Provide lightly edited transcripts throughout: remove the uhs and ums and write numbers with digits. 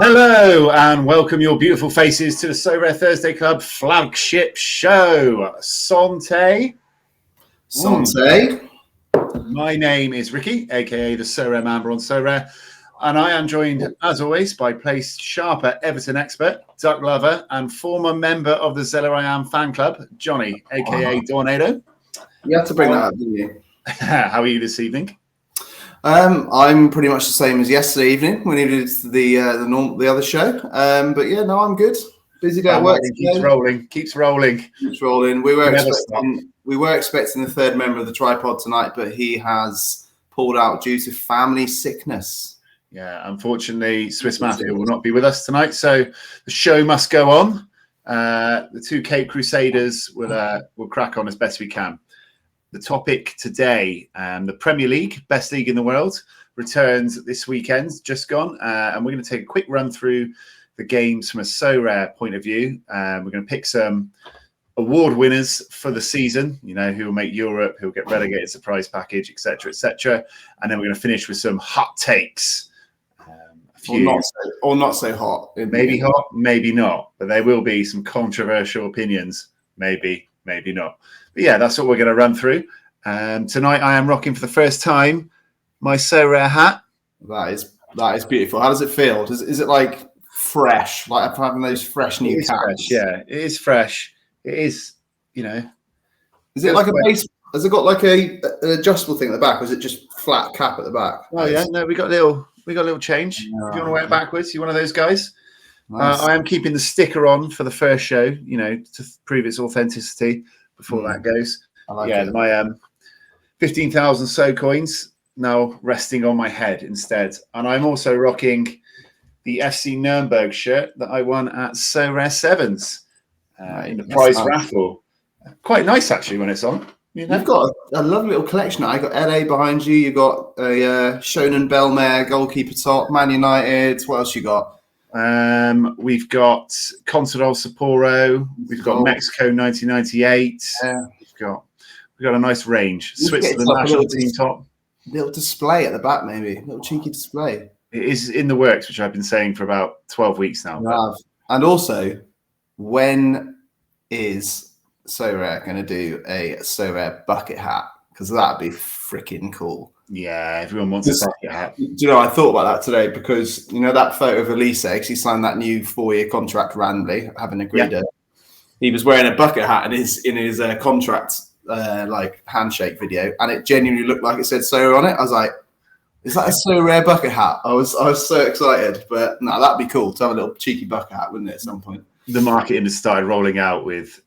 Hello and welcome your beautiful faces to the Sorare Thursday Club flagship show. Sante. My name is Ricky, aka the Sorare Member on Sorare, and I am joined, as always, by Place Sharper Everton expert, duck lover, and former member of the Zeller I Am fan club, Johnny, aka Dornado. You had to bring that up, didn't you? How are you this evening? I'm pretty much the same as yesterday evening when he did the other show. But yeah, no, I'm good. Busy day at work. Keeps rolling. We were expecting the third member of the tripod tonight, but he has pulled out due to family sickness. Yeah, unfortunately, Swiss Mafia will not be with us tonight, so the show must go on. The two Caped Crusaders will crack on as best we can. The topic today, the Premier League, best league in the world, returns this weekend, just gone. And we're going to take a quick run through the games from a Sorare point of view. We're going to pick some award winners for the season, who will make Europe, who will get relegated, surprise package, etc., etc. And then we're going to finish with some hot takes. Or not so hot. Maybe hot, maybe not. But there will be some controversial opinions. Maybe not. But yeah, that's what we're going to run through. Tonight I am rocking for the first time my Sorare hat. That is beautiful. How does it feel? Is it like fresh? Like having those fresh new caps? Fresh, yeah, it is fresh. It is, Is it like a base? Has it got like an adjustable thing at the back, or is it just flat cap at the back? Oh yeah, no, we got a little change. If you want to wear it backwards, you're one of those guys. Nice. I am keeping the sticker on for the first show, to prove its authenticity before that goes. My 15,000 so coins now resting on my head instead. And I'm also rocking the FC Nuremberg shirt that I won at Sorare Sevens in the prize raffle. Quite nice, actually, when it's on. You've got a lovely little collection. I got LA behind you. You got a Shonen Belmare goalkeeper top, Man United. What else you got? We've got Contador Sapporo. We've got Mexico 1998. Yeah. We've got a nice range. Switzerland national team top. Little display at the back, maybe. Little cheeky display. It is in the works, which I've been saying for about 12 weeks now. And also, when is Sorare going to do a Sorare bucket hat? Because that'd be freaking cool. Yeah, everyone wants a bucket hat. Do you know, I thought about that today because, that photo of Elise, because he signed that new 4-year contract randomly, having agreed it. He was wearing a bucket hat in his contract handshake video, and it genuinely looked like it said Sorare on it. I was like, is that a Sorare bucket hat? I was so excited. But no, that'd be cool to have a little cheeky bucket hat, wouldn't it, at some point? The marketing has started rolling out with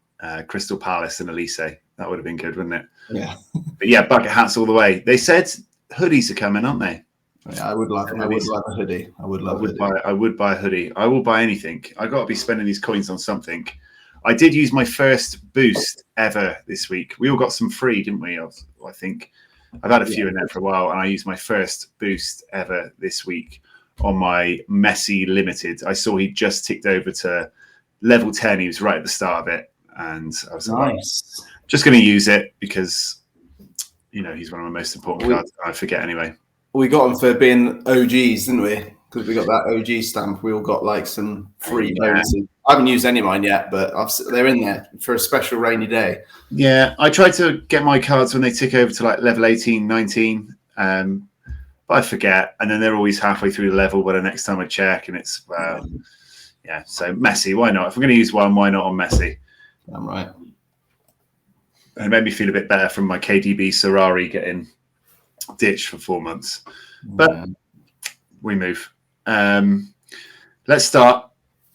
Crystal Palace and Elise. That would have been good, wouldn't it? Yeah. But yeah, bucket hats all the way. They said hoodies are coming, aren't they? Yeah, I would love a hoodie. I would buy a hoodie. I will buy anything. I got to be spending these coins on something. I did use my first boost ever this week. We all got some free, didn't we? I think I've had a few in there for a while, and I used my first boost ever this week on my Messi Limited. I saw he just ticked over to level 10. He was right at the start of it, and I was nice. Just going to use it because he's one of my most important cards. I forget anyway. We got him for being OGs, didn't we? Because we got that OG stamp. We all got some free bonuses. I haven't used any of mine yet, but they're in there for a special rainy day. Yeah, I try to get my cards when they tick over to level 18, 19, but I forget. And then they're always halfway through the level by the next time I check. And it's, so Messi, why not? If we're going to use one, why not on Messi? I'm right. And it made me feel a bit better from my KDB Sorare getting ditched for 4 months. But we move. Let's start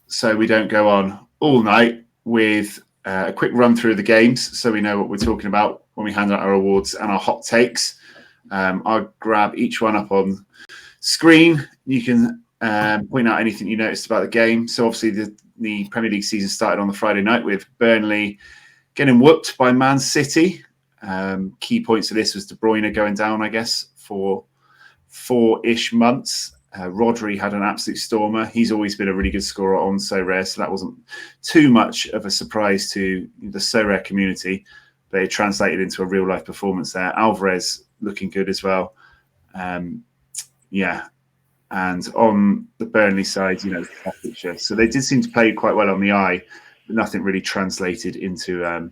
so we don't go on all night with a quick run through the games so we know what we're talking about when we hand out our awards and our hot takes. I'll grab each one up on screen. You can point out anything you noticed about the game. So obviously the Premier League season started on the Friday night with Burnley getting whooped by Man City. Key points of this was De Bruyne going down, I guess, for 4-ish months. Rodri had an absolute stormer. He's always been a really good scorer on Sorare, so that wasn't too much of a surprise to the Sorare community. But it translated into a real-life performance there. Alvarez looking good as well. And on the Burnley side, so they did seem to play quite well on the eye, but nothing really translated into a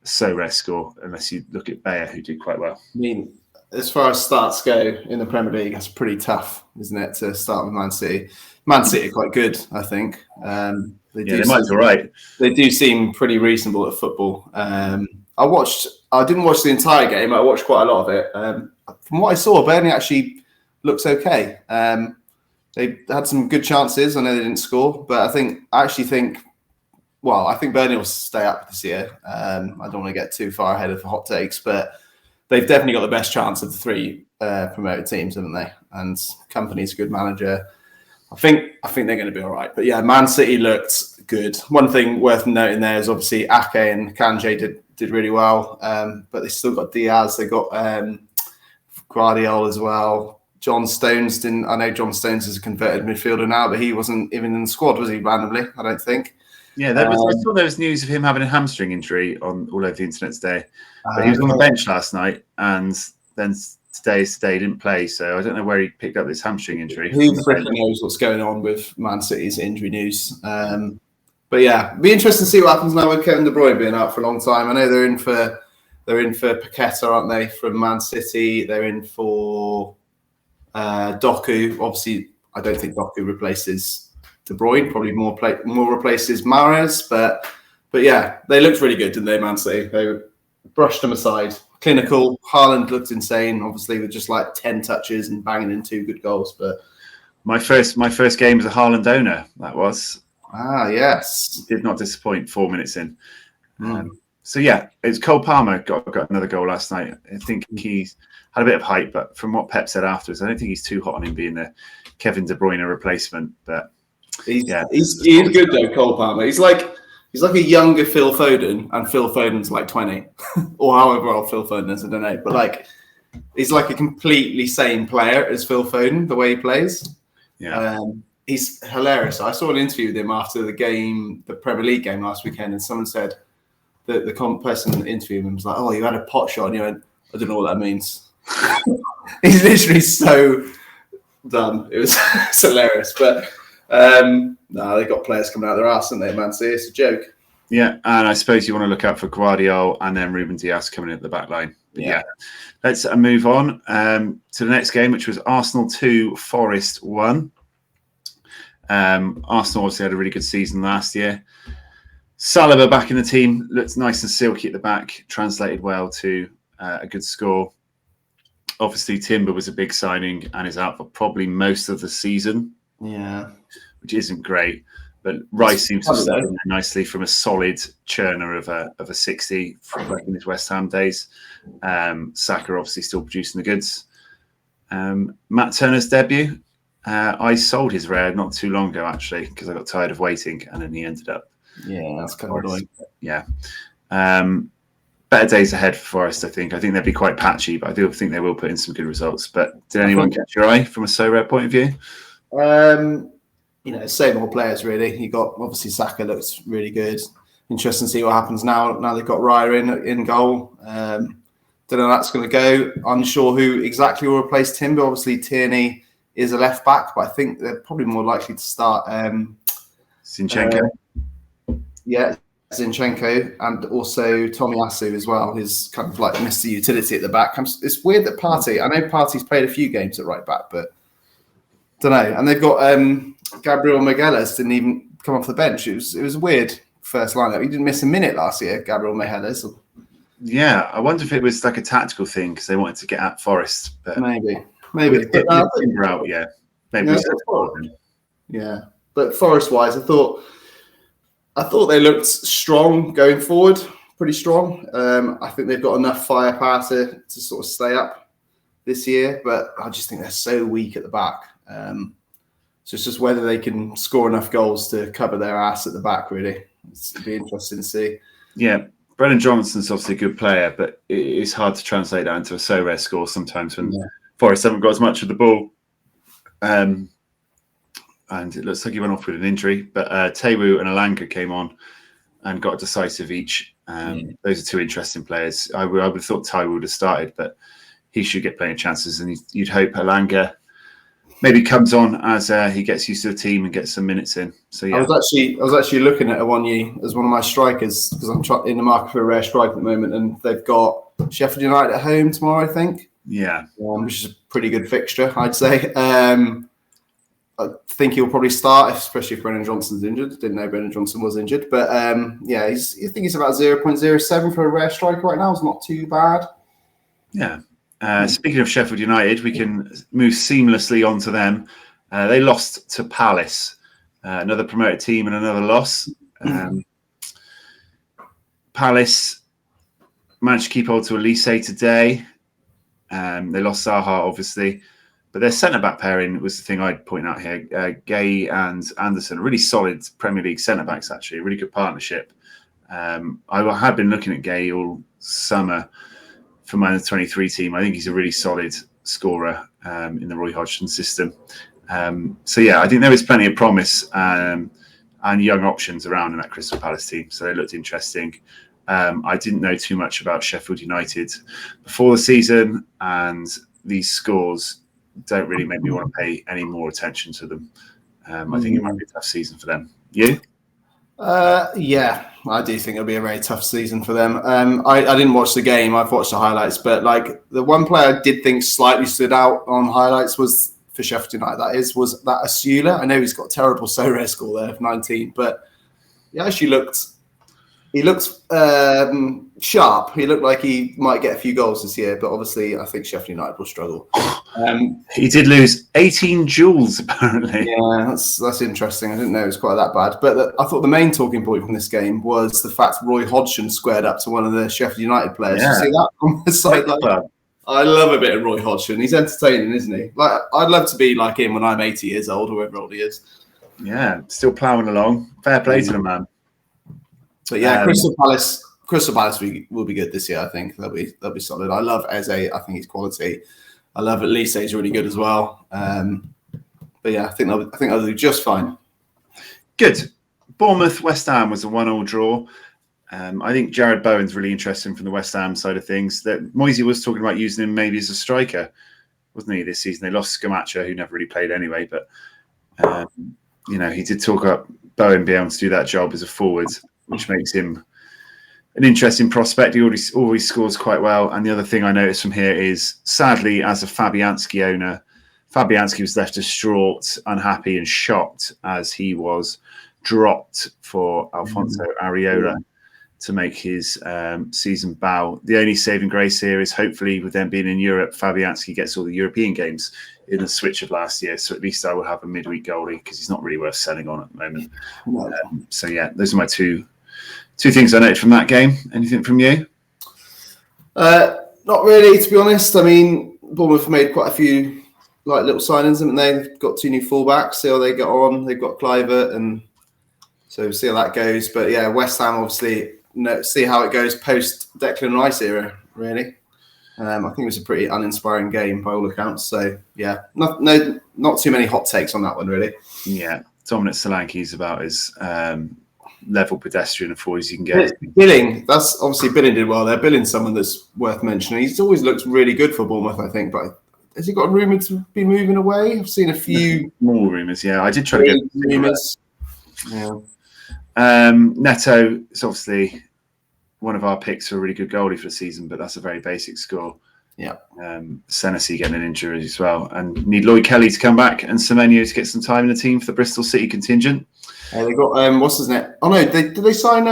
Sorare score, unless you look at Bayer, who did quite well. I mean, as far as starts go in the Premier League, that's pretty tough, isn't it, to start with Man City? Man City are quite good, I think. They might be all right. They do seem pretty reasonable at football. I didn't watch the entire game. I watched quite a lot of it. From what I saw, Burnley actually looks okay. They had some good chances. I know they didn't score, but I think Burnley will stay up this year. I don't want to get too far ahead of the hot takes, but they've definitely got the best chance of the three promoted teams, haven't they? And Company's a good manager. I think they're going to be all right. But yeah, Man City looked good. One thing worth noting there is obviously Ake and Kanje did really well, but they still got Diaz. They got Guardiola as well. John Stones didn't. I know John Stones is a converted midfielder now, but he wasn't even in the squad, was he? Randomly, I don't think. Yeah, I saw there was news of him having a hamstring injury all over the internet today. But he was on the bench last night, and then today didn't play. So I don't know where he picked up this hamstring injury. Who freaking knows what's going on with Man City's injury news? But yeah, it'll be interesting to see what happens now with Kevin De Bruyne being out for a long time. I know they're in for Paqueta, aren't they, from Man City? They're in for Doku. Obviously, I don't think Doku replaces De Bruyne. Probably more replaces Mahrez. But yeah, they looked really good, didn't they, Man City? They brushed them aside. Clinical. Haaland looked insane, obviously, with just like 10 touches and banging in 2 good goals. But my first game as a Haaland owner, that was. Yes. Did not disappoint 4 minutes in. So yeah, it's Cole Palmer got another goal last night. I think he's had a bit of hype, but from what Pep said afterwards, I don't think he's too hot on him being the Kevin De Bruyne replacement. But he's good though, Cole Palmer. He's like a younger Phil Foden, and Phil Foden's like 20, or however old Phil Foden is, I don't know. But like, he's like a completely same player as Phil Foden, the way he plays. Yeah. He's hilarious. I saw an interview with him after the game, the Premier League game last weekend, and someone said that the person interviewing him was like, "Oh, you had a pot shot," and you went, "I don't know what that means." He's literally so done. It's hilarious, but they got players coming out of their arse, haven't they, Man City? It's a joke. Yeah, and I suppose you want to look out for Guardiola and then Ruben Dias coming in at the back line. But yeah. Let's move on to the next game, which was Arsenal 2, Forest 1. Arsenal obviously had a really good season last year. Saliba back in the team, looked nice and silky at the back, translated well to a good score. Obviously, Timber was a big signing and is out for probably most of the season. Yeah, which isn't great. But Rice seems to step in nicely from a solid churner of a 60 from back in his West Ham days. Saka obviously still producing the goods. Matt Turner's debut. I sold his rare not too long ago, actually, because I got tired of waiting, and then he ended up. Yeah, that's kind of annoying. Yeah. Better days ahead for Forest, I think. I think they'll be quite patchy, but I do think they will put in some good results. But did anyone catch your eye from a Sorare point of view? Same old players, really. You got, obviously, Saka looks really good. Interesting to see what happens now. Now they've got Raya in goal. Don't know how that's going to go. Unsure who exactly will replace Timber. Obviously, Tierney is a left back, but I think they're probably more likely to start Zinchenko. Zinchenko, and also Tomiyasu as well. He's kind of like Mr. Utility at the back. It's weird that I know Partey's played a few games at right back, but don't know. And they've got Gabriel Magalhaes didn't even come off the bench. It was a weird first lineup. He didn't miss a minute last year, Gabriel Magalhaes. Yeah, I wonder if it was like a tactical thing because they wanted to get at Forest. But maybe. Maybe. Yeah, but Forest-wise, I thought they looked strong going forward, pretty strong. I think they've got enough firepower to sort of stay up this year, but I just think they're so weak at the back. So it's just whether they can score enough goals to cover their ass at the back, really. It'd be interesting to see. Yeah, Brennan Johnson's obviously a good player, but it's hard to translate that into a Sorare score sometimes when Forest haven't got as much of the ball. And it looks like he went off with an injury, but Tewu and Alanga came on and got a decisive each. Those are two interesting players. I would have thought Tewu would have started, but he should get plenty of chances, and you'd hope Alanga maybe comes on as he gets used to the team and gets some minutes in. So yeah, I was actually looking at Awoniyi as one of my strikers because I'm in the market for a rare strike at the moment, and they've got Sheffield United at home tomorrow, I think. Yeah, which is a pretty good fixture, I'd say. I think he'll probably start, especially if Brennan Johnson's injured. Didn't know Brennan Johnson was injured, but yeah, I think he's about 0.07 for a rare striker right now. It's not too bad. Yeah. Speaking of Sheffield United, we can move seamlessly on to them. They lost to Palace, another promoted team and another loss. Palace managed to keep hold to Elise today. They lost Zaha, obviously. But their centre-back pairing was the thing I'd point out here. Gay and Anderson, really solid Premier League centre-backs, actually. A really good partnership. I had been looking at Gay all summer for my under-23 team. I think he's a really solid scorer in the Roy Hodgson system. So, yeah, I think there is plenty of promise and young options around in that Crystal Palace team. So they looked interesting. I didn't know too much about Sheffield United before the season, and these scores don't really make me want to pay any more attention to them. I think it might be a tough season for them. You? Yeah, I do think it'll be a very tough season for them. I didn't watch the game. I've watched the highlights, but like the one player I did think slightly stood out on highlights was for Sheffield United. Was that Asula? I know he's got a terrible Sorare score there of 19, but he actually looked sharp. He looked like he might get a few goals this year, but obviously I think Sheffield United will struggle. He did lose 18 joules, apparently. Yeah, that's interesting. I didn't know it was quite that bad. But I thought the main talking point from this game was the fact Roy Hodgson squared up to one of the Sheffield United players. Yeah. You see that on the side? I love a bit of Roy Hodgson. He's entertaining, isn't he? Like I'd love to be like him when I'm 80 years old, or whoever old he is. Yeah, still ploughing along. Fair play to the man. But yeah, Crystal Palace will be good this year. I think they'll be solid. I love Eze. I think he's quality. I love Elise. He's really good as well. But yeah, I think they'll do just fine. Good. Bournemouth West Ham was a 1-1 draw. I think Jared Bowen's really interesting from the West Ham side of things. That Moisey was talking about using him maybe as a striker, wasn't he? This season they lost Scamacha, who never really played anyway. But he did talk about Bowen being able to do that job as a forward, which makes him an interesting prospect. He always scores quite well. And the other thing I noticed from here is, sadly, as a Fabianski owner, Fabianski was left distraught, unhappy and shocked as he was dropped for Alfonso Areola to make his season bow. The only saving grace here is hopefully with them being in Europe, Fabianski gets all the European games in the switch of last year. So at least I will have a midweek goalie because he's not really worth selling on at the moment. So yeah, those are my two things I noted from that game. Anything from you? Not really, to be honest. I mean, Bournemouth made quite a few little signings, haven't they? They've got 2 new fullbacks. See how they get on. They've got Kluivert, and so see how that goes. But yeah, West Ham obviously see how it goes post Declan Rice era. Really, I think it was a pretty uninspiring game by all accounts. So yeah, not too many hot takes on that one, really. Yeah, Dominic Solanke's about as level pedestrian and forward as you can get. Billing, that's obviously Billing did well there. Billing's someone that's worth mentioning. He's always looked really good for Bournemouth, I think, but has he got rumoured to be moving away? I've seen a few more rumours. Yeah, I did try to get rumours. Yeah. Neto is obviously one of our picks for a really good goalie for the season, but that's a very basic score. Yeah. Senesi getting an injury as well, and need Lloyd Kelly to come back and Semenyo to get some time in the team for the Bristol City contingent. They got what's his name? Oh no, did they sign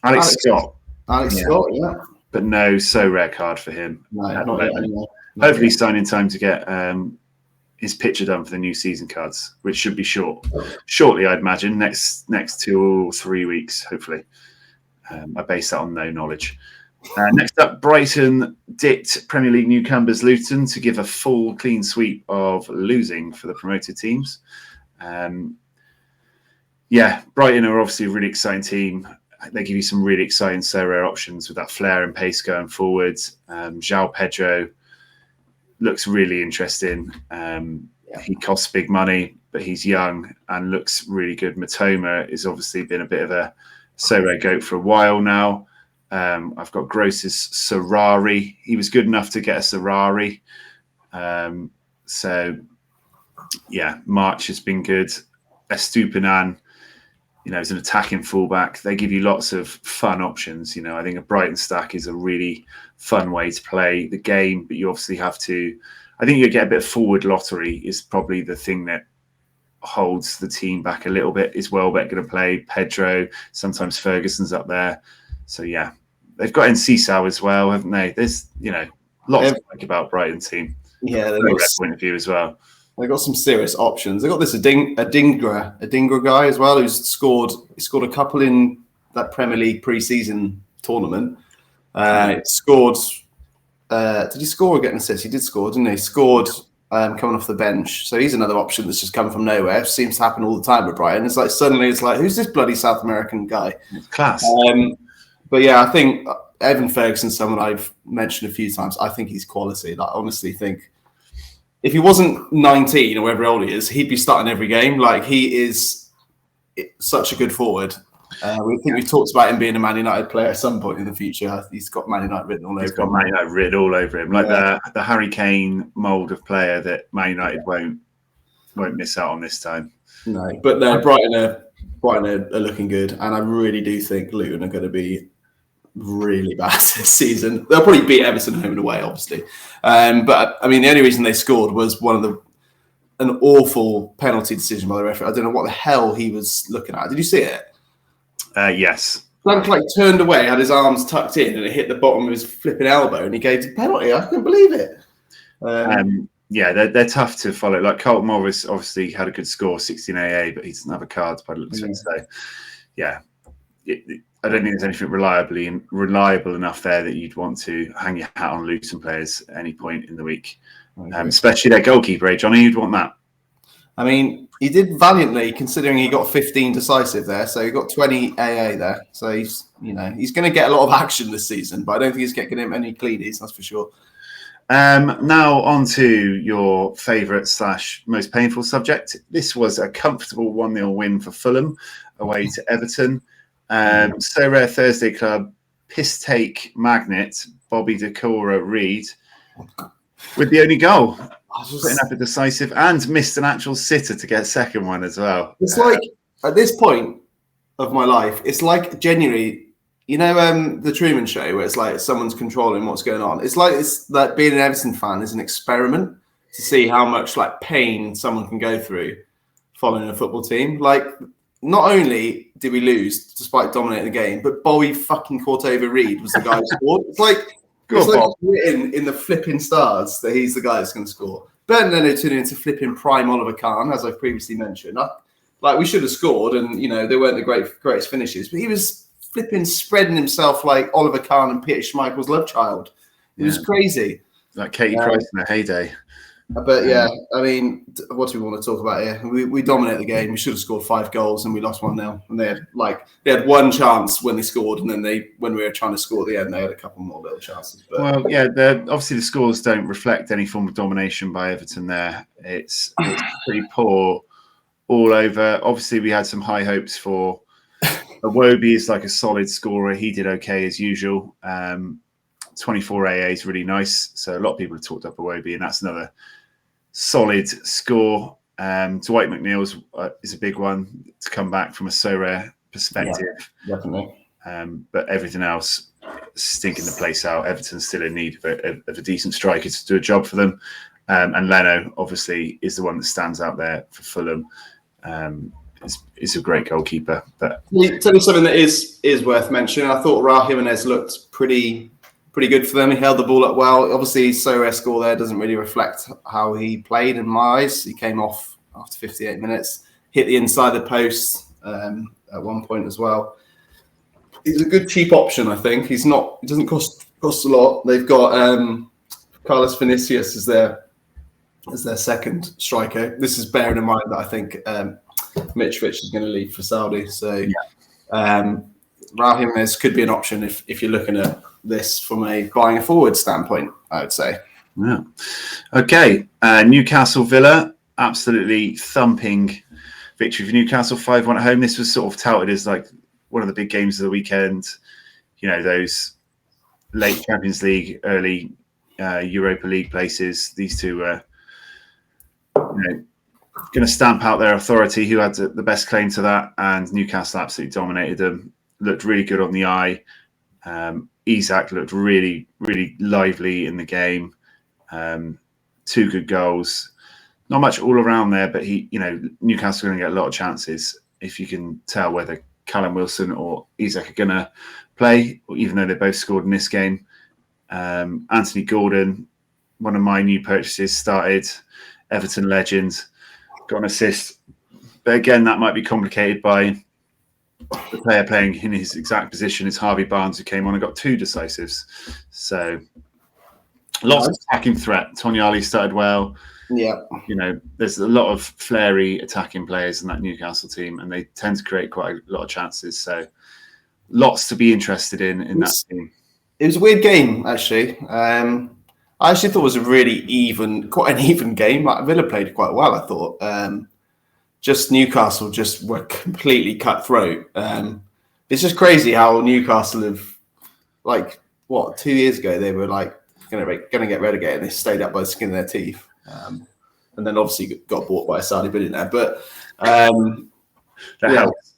Alex Scott? Alex Scott, yeah. But no, so rare card for him. No, not yet, anyway. Hopefully, sign in time to get his picture done for the new season cards, which should be shortly, I'd imagine. Next 2 or 3 weeks, hopefully. I base that on no knowledge. Next up, Brighton dipped Premier League newcomers Luton to give a full clean sweep of losing for the promoted teams. Brighton are obviously a really exciting team. They give you some really exciting rare options with that flair and pace going forward. João Pedro looks really interesting. He costs big money, but he's young and looks really good. Matoma has obviously been a bit of a rare goat for a while now. I've got Gross's Sorare. He was good enough to get a Sorare. So March has been good. Estupinan, is an attacking fullback. They give you lots of fun options. I think a Brighton stack is a really fun way to play the game, but you obviously have to. I think you get a bit of forward lottery is probably the thing that holds the team back a little bit. Is Welbeck going to play? Pedro? Sometimes Ferguson's up there. So they've got Enciso as well, haven't they? There's lots to like about Brighton team. Yeah, from that point of view as well. They've got some serious options. They've got this Adingra guy as well, who's scored a couple in that Premier League pre-season tournament. Scored. Did he score or get an assist? He did score, didn't he? Scored coming off the bench. So he's another option that's just come from nowhere. It seems to happen all the time with Brighton. It's like suddenly it's like, who's this bloody South American guy? Class. But I think Evan Ferguson's someone I've mentioned a few times. I think he's quality. I honestly think if he wasn't 19 or whatever old he is, he'd be starting every game. Like, he is such a good forward. We've talked about him being a Man United player at some point in the future. He's got Man United written all over him. He's got Man United written all over him. Like the Harry Kane mould of player that Man United won't miss out on this time. No, but Brighton are looking good. And I really do think Luton are going to be really bad this season. They'll probably beat Everton home and away, obviously. But I mean, the only reason they scored was an awful penalty decision by the referee. I don't know what the hell he was looking at. Did you see it? Yes. Frank turned away, had his arms tucked in, and it hit the bottom of his flipping elbow, and he gave the penalty. I couldn't believe it. They're tough to follow. Like, Carlton Morris obviously had a good score, 16 AA, but he doesn't have a card by the looks of it. So, I don't think there's anything reliable enough there that you'd want to hang your hat on Luton players at any point in the week, especially their goalkeeper, Johnny. You'd want that. I mean, he did valiantly, considering he got 15 decisive there, so he got 20 AA there. So he's going to get a lot of action this season, but I don't think he's getting him any cleanies, that's for sure. Now on to your favourite / most painful subject. This was a comfortable 1-0 win for Fulham away to Everton. Sorare Thursday Club piss take magnet Bobby Decora Reed with the only goal. Putting up a decisive and missed an actual sitter to get a second one as well. It's like, at this point of my life, it's like genuinely, the Truman Show, where it's like someone's controlling what's going on. It's like being an Everton fan is an experiment to see how much like pain someone can go through following a football team. Like, not only did we lose despite dominating the game, but Bobby fucking Cordova-Reid was the guy who scored. It's like written in the flipping stars that he's the guy that's going to score. Burton Leno turned into flipping prime Oliver Kahn, as I've previously mentioned. We should have scored, and they weren't the greatest finishes, but he was flipping spreading himself like Oliver Kahn and Peter Schmeichel's love child. It was crazy. Like Katie Price in her heyday. But I mean, what do we want to talk about here? We dominated the game. We should have scored 5 goals, and we lost 1-0. And they had one chance when they scored, and then when we were trying to score at the end, they had a couple more little chances. But obviously the scores don't reflect any form of domination by Everton. There, it's pretty poor all over. Obviously, we had some high hopes for Iwobi is like a solid scorer. He did okay as usual. 24 AA is really nice. So a lot of people have talked up Iwobi, and that's another solid score. Dwight McNeil's is a big one to come back from a Sorare perspective. Yeah, definitely. But everything else stinking the place out. Everton's still in need of a decent striker to do a job for them. And Leno, obviously, is the one that stands out there for Fulham. Is a great goalkeeper. But tell you something that is worth mentioning. I thought Raul Jimenez looked pretty good for them. He held the ball up well. Obviously, Sorare's score there doesn't really reflect how he played in my eyes. He came off after 58 minutes, hit the inside the post at one point as well. He's a good cheap option, I think. He doesn't cost a lot. They've got Carlos Vinicius as their second striker. This is bearing in mind that I think Mitrovic is going to leave for Saudi. So Raul Jimenez could be an option if you're looking at this from buying a forward standpoint, I would say. Yeah. Okay. Newcastle Villa, absolutely thumping victory for Newcastle, 5-1 at home. This was sort of touted as like one of the big games of the weekend. Those late Champions League, early Europa League places. These two were, going to stamp out their authority, who had the best claim to that, and Newcastle absolutely dominated them. Looked really good on the eye. Isak looked really, really lively in the game. 2 good goals. Not much all around there, but Newcastle are going to get a lot of chances if you can tell whether Callum Wilson or Isak are going to play, even though they both scored in this game. Anthony Gordon, one of my new purchases, started. Everton legend, got an assist. But again, that might be complicated by the player playing in his exact position is Harvey Barnes, who came on and got 2 decisives. So lots of attacking threat. Tonyali started well. Yeah. There's a lot of flary attacking players in that Newcastle team, and they tend to create quite a lot of chances. So lots to be interested in that team. It was a weird game, actually. I actually thought it was a really quite an even game. Like, Villa played quite well, I thought. Just Newcastle just were completely cutthroat. It's just crazy how Newcastle have, 2 years ago, they were like going to get relegated, and they stayed up by the skin of their teeth. And then obviously got bought by a Saudi billionaire. But that helps.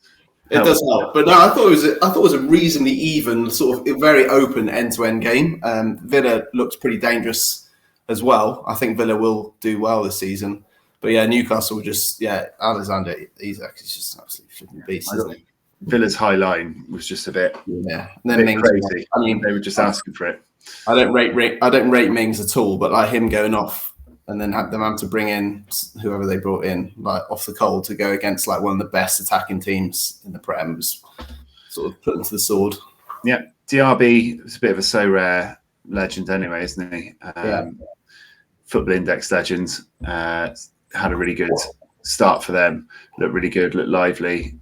It does help. But no, I thought it was a reasonably even, sort of very open end-to-end game. Villa looked pretty dangerous as well. I think Villa will do well this season. But yeah, Newcastle just, Alexander Isak is just an absolute flipping beast, isn't he? Villa's high line was just a bit, and then Mings, crazy. I mean, they were just asking for it. I don't rate Mings at all, but like him going off and then have them having to bring in whoever they brought in, like off the cold, to go against like one of the best attacking teams in the Prem, was sort of put into the sword. Yeah, DRB was a bit of a Sorare legend anyway, isn't he? Football Index legend. Had a really good start for them. Looked really good, looked lively,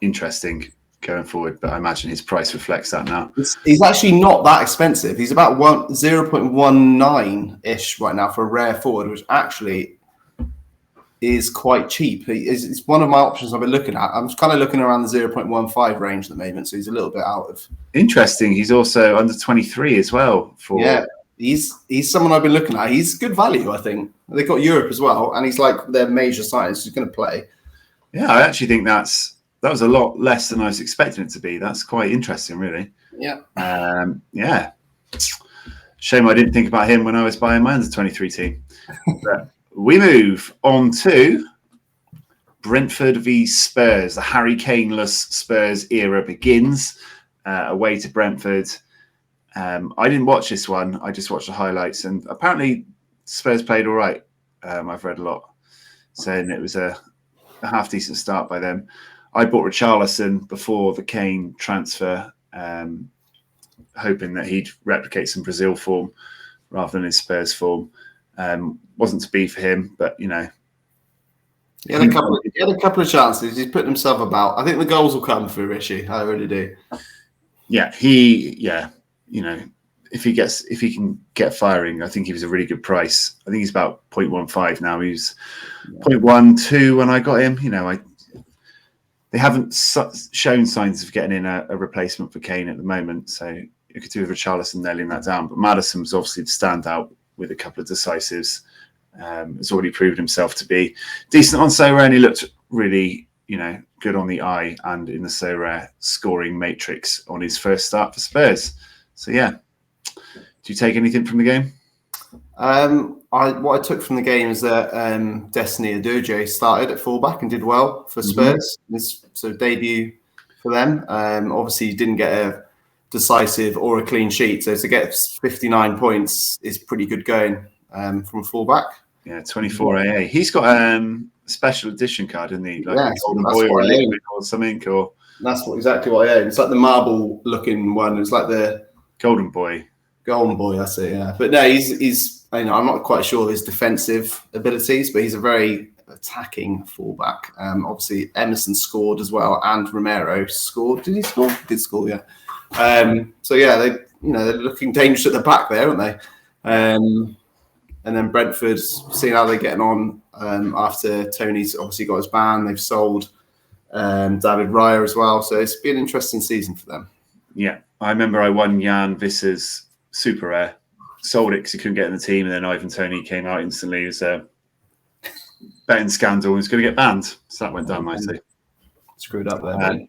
interesting going forward. But I imagine his price reflects that now. He's actually not that expensive. He's about 0.19-ish right now for a rare forward, which actually is quite cheap. It's one of my options I've been looking at. I'm kind of looking around the 0.15 range at the moment, so he's a little bit out of. Interesting. He's also under 23 as well. He's someone I've been looking at. He's good value, I think. They've got Europe as well, and he's like their major signing. He's going to play. Yeah, I actually think that was a lot less than I was expecting it to be. That's quite interesting, really. Yeah. Shame I didn't think about him when I was buying my under 23 team. But we move on to Brentford v Spurs. The Harry Kane-less Spurs era begins away to Brentford. I didn't watch this one. I just watched the highlights, and apparently Spurs played all right. I've read a lot saying it was a half decent start by them. I bought Richarlison before the Kane transfer, hoping that he'd replicate some Brazil form rather than his Spurs form. Wasn't to be for him, but He had a couple of chances. He's put himself about. I think the goals will come through Rishi. I really do. If he can get firing, I think he was a really good price. I think he's about 0.15 now. He was 0.12 when I got him. They haven't shown signs of getting in a replacement for Kane at the moment, so you could do with Richarlison nailing that down. But Maddison was obviously the standout with a couple of decisives. Has already proved himself to be decent on Sorare, and he looked really, good on the eye and in the Sorare scoring matrix on his first start for Spurs. So yeah, do you take anything from the game? What I took from the game is that Destiny Adoje started at fullback and did well for Spurs. So debut for them. Obviously, he didn't get a decisive or a clean sheet. So to get 59 points is pretty good going from fullback. Yeah, 24 AA. He's got a special edition card, isn't he? Like a Golden Boy or a Liquid or something. Or that's exactly what I own. It's like the marble-looking one. It's like the Golden Boy. That's it. Yeah, but no, he's. I'm not quite sure of his defensive abilities, but he's a very attacking fullback. Obviously, Emerson scored as well, and Romero scored. Did he score? He did score, yeah. So yeah, they're looking dangerous at the back there, aren't they? And then Brentford, seeing how they're getting on after Tony's obviously got his ban. They've sold David Raya as well, so it's been an interesting season for them. Yeah, I remember I won Jan Visser's super rare. Sold it because he couldn't get in the team, and then Ivan Toney came out instantly. It was betting scandal and was going to get banned. So that went down nicely. Screwed up there.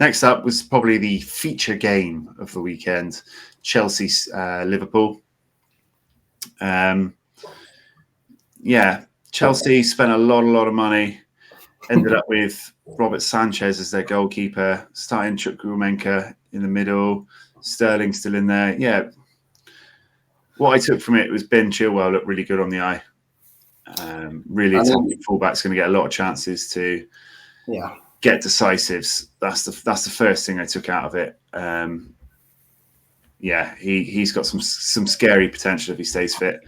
Next up was probably the feature game of the weekend, Chelsea Liverpool. Chelsea spent a lot of money. Ended up with Robert Sanchez as their goalkeeper, starting Chukwuemeka in the middle, Sterling still in there. Yeah. What I took from it was Ben Chilwell looked really good on the eye. Really attacking fullback's going to get a lot of chances to get decisives. That's the first thing I took out of it. He's got some scary potential if he stays fit,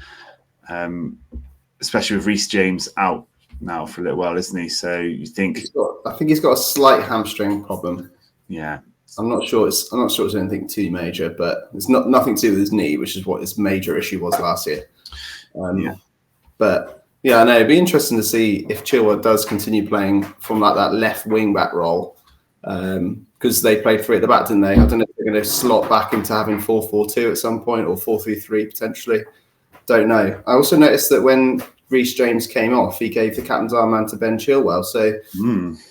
especially with Reece James out now for a little while, isn't he? So you think I think he's got a slight hamstring problem. Yeah. I'm not sure it's anything too major, but it's nothing to do with his knee, which is what his major issue was last year. But yeah, I know it'd be interesting to see if Chilwell does continue playing from like that left wing back role, because they played three at the back, didn't they? I don't know if they're going to slot back into having 4-4-2 at some point or 4-3-3 potentially. Don't know. I also noticed that when Reece James came off, he gave the captain's armband to Ben Chilwell, so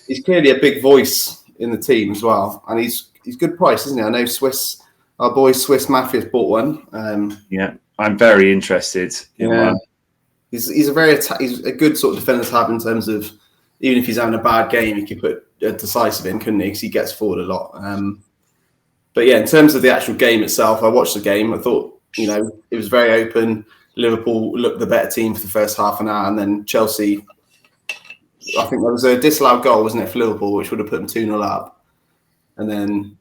he's clearly a big voice in the team as well, and he's good price, isn't he? I know our boy Swiss Mafia's bought one. I'm very interested in one. He's a good sort of defender to have in terms of even if he's having a bad game, he could put a decisive in, couldn't he? Because he gets forward a lot. But yeah, in terms of the actual game itself, I watched the game. I thought it was very open. Liverpool looked the better team for the first half an hour, and then Chelsea. I think there was a disallowed goal, wasn't it, for Liverpool, which would have put them 2-0 up. And then,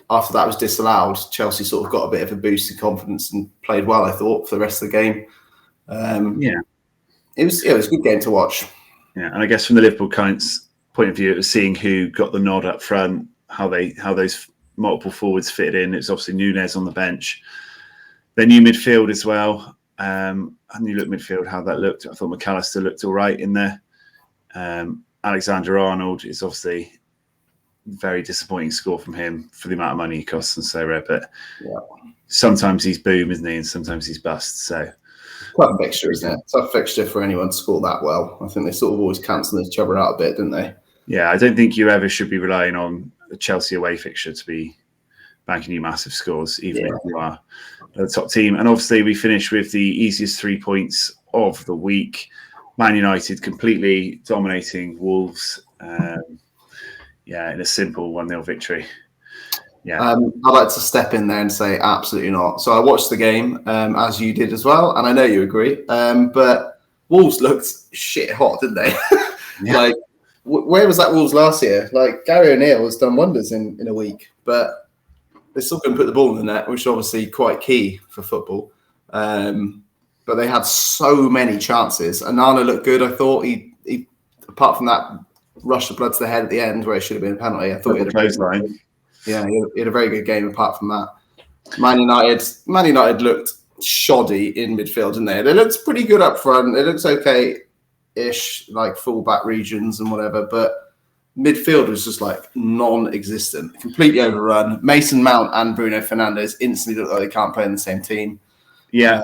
after that was disallowed, Chelsea sort of got a bit of a boost in confidence and played well, I thought, for the rest of the game. It was a good game to watch. Yeah, and I guess from the Liverpool point of view, it was seeing who got the nod up front, how those multiple forwards fitted in. It was obviously Nunez on the bench. Their new midfield as well. And you look midfield, how that looked. I thought McAllister looked all right in there. Alexander-Arnold is obviously very disappointing score from him for the amount of money he costs and Sorare, but sometimes he's boom, isn't he? And sometimes he's bust. So tough fixture, isn't it? Tough fixture for anyone to score that well. I think they sort of always cancel each other out a bit, don't they? Yeah, I don't think you ever should be relying on a Chelsea away fixture to be banking you massive scores, even if you are the top team. And obviously we finished with the easiest 3 points of the week. Man United completely dominating Wolves. In a simple 1-0 victory. Yeah. I'd like to step in there and say absolutely not. So I watched the game as you did as well, and I know you agree. But Wolves looked shit hot, didn't they? Like, where was that Wolves last year? Like, Gary O'Neill has done wonders in a week, but they still couldn't put the ball in the net, which is obviously quite key for football. But they had so many chances. Anana looked good, I thought. He apart from that rush of blood to the head at the end where it should have been a penalty, I thought he had a clothesline. he had a very good game apart from that. Man United looked shoddy in midfield, didn't they? They looked pretty good up front. It looks okay-ish, like full-back regions and whatever, but midfield was just like non-existent, completely overrun. Mason Mount and Bruno Fernandes instantly look like they can't play in the same team. Yeah,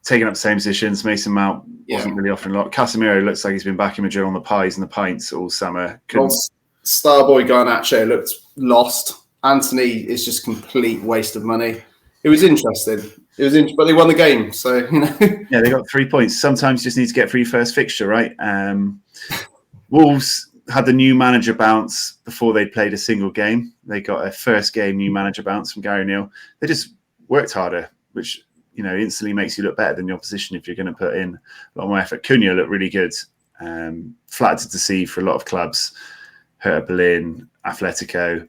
taking up the same positions. Mason Mount wasn't really offering a lot. Casemiro looks like he's been back in Madrid on the pies and the pints all summer. Starboy Garnacho looked lost. Anthony is just complete waste of money. It was interesting. But they won the game, so Yeah, they got 3 points. Sometimes you just need to get through your first fixture, right? Wolves had the new manager bounce before they played a single game. They got a first game new manager bounce from Gary O'Neill. They just worked harder, which instantly makes you look better than the opposition if you're going to put in a lot more effort. Cunha looked really good. Flattered to see for a lot of clubs. Hertha Berlin, Atletico.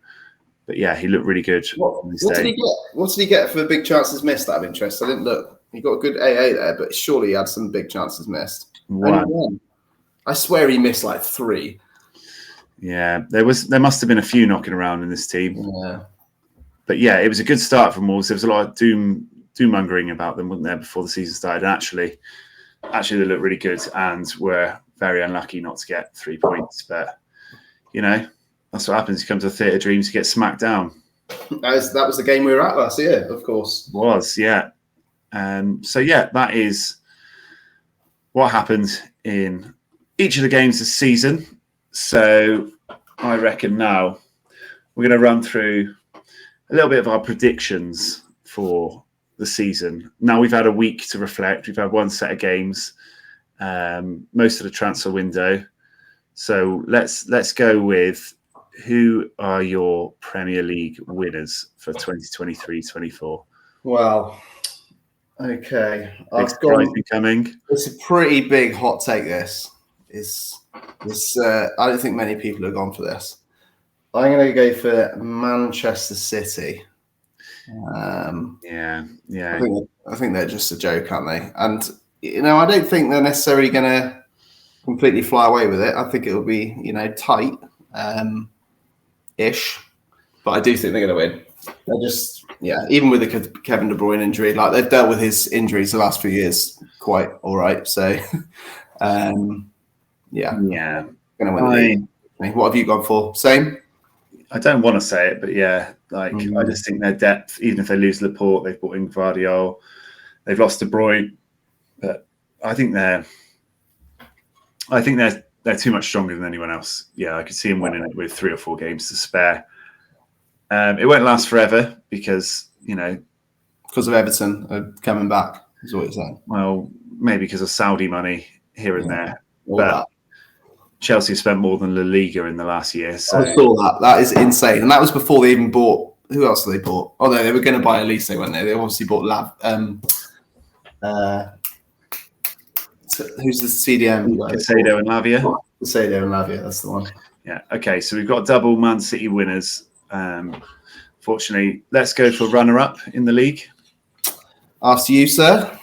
But yeah, he looked really good. What did he get for big chances missed out of interest? I didn't look. He got a good AA there, but surely he had some big chances missed. One. I swear he missed like 3. Yeah, there must have been a few knocking around in this team. Yeah. But yeah, it was a good start from Wolves. There was a lot of doom-mongering about them, wasn't there, before the season started? And actually they looked really good and were very unlucky not to get 3 points. But, that's what happens. You come to the Theatre of Dreams, you get smacked down. That was the game we were at last year, of course. Was, yeah. That is what happened in each of the games this season. So I reckon now we're going to run through a little bit of our predictions for the season. Now we've had a week to reflect. We've had one set of games, most of the transfer window. So let's go with who are your Premier League winners for 2023-24? Well, okay. Big surprise incoming. It's a pretty big hot take. This is I don't think many people have gone for this. I'm going to go for Manchester City. Yeah. I think they're just a joke, aren't they? And I don't think they're necessarily going to completely fly away with it. I think it'll be tight, ish. But I do think they're going to win. They're just even with the Kevin De Bruyne injury, like they've dealt with his injuries the last few years quite all right. So going to win the league. What have you gone for? Same. I don't want to say it, but I just think their depth, even if they lose Laporte, they've brought in Gvardiol, they've lost De Bruyne, but I think they're too much stronger than anyone else. Yeah, I could see them winning it with 3 or 4 games to spare. It won't last forever because of Everton coming back is what you're saying. Well, maybe because of Saudi money here and there, but Chelsea spent more than La Liga in the last year. So I saw that. That is insane. And that was before they even bought. Who else did they bought? Oh, no, they were going to buy Elise, weren't they? They obviously bought who's the CDM? Caicedo and Lavia. Caicedo and Lavia, that's the one. Yeah. Okay. So we've got double Man City winners. Fortunately, let's go for runner-up in the league. After you, sir.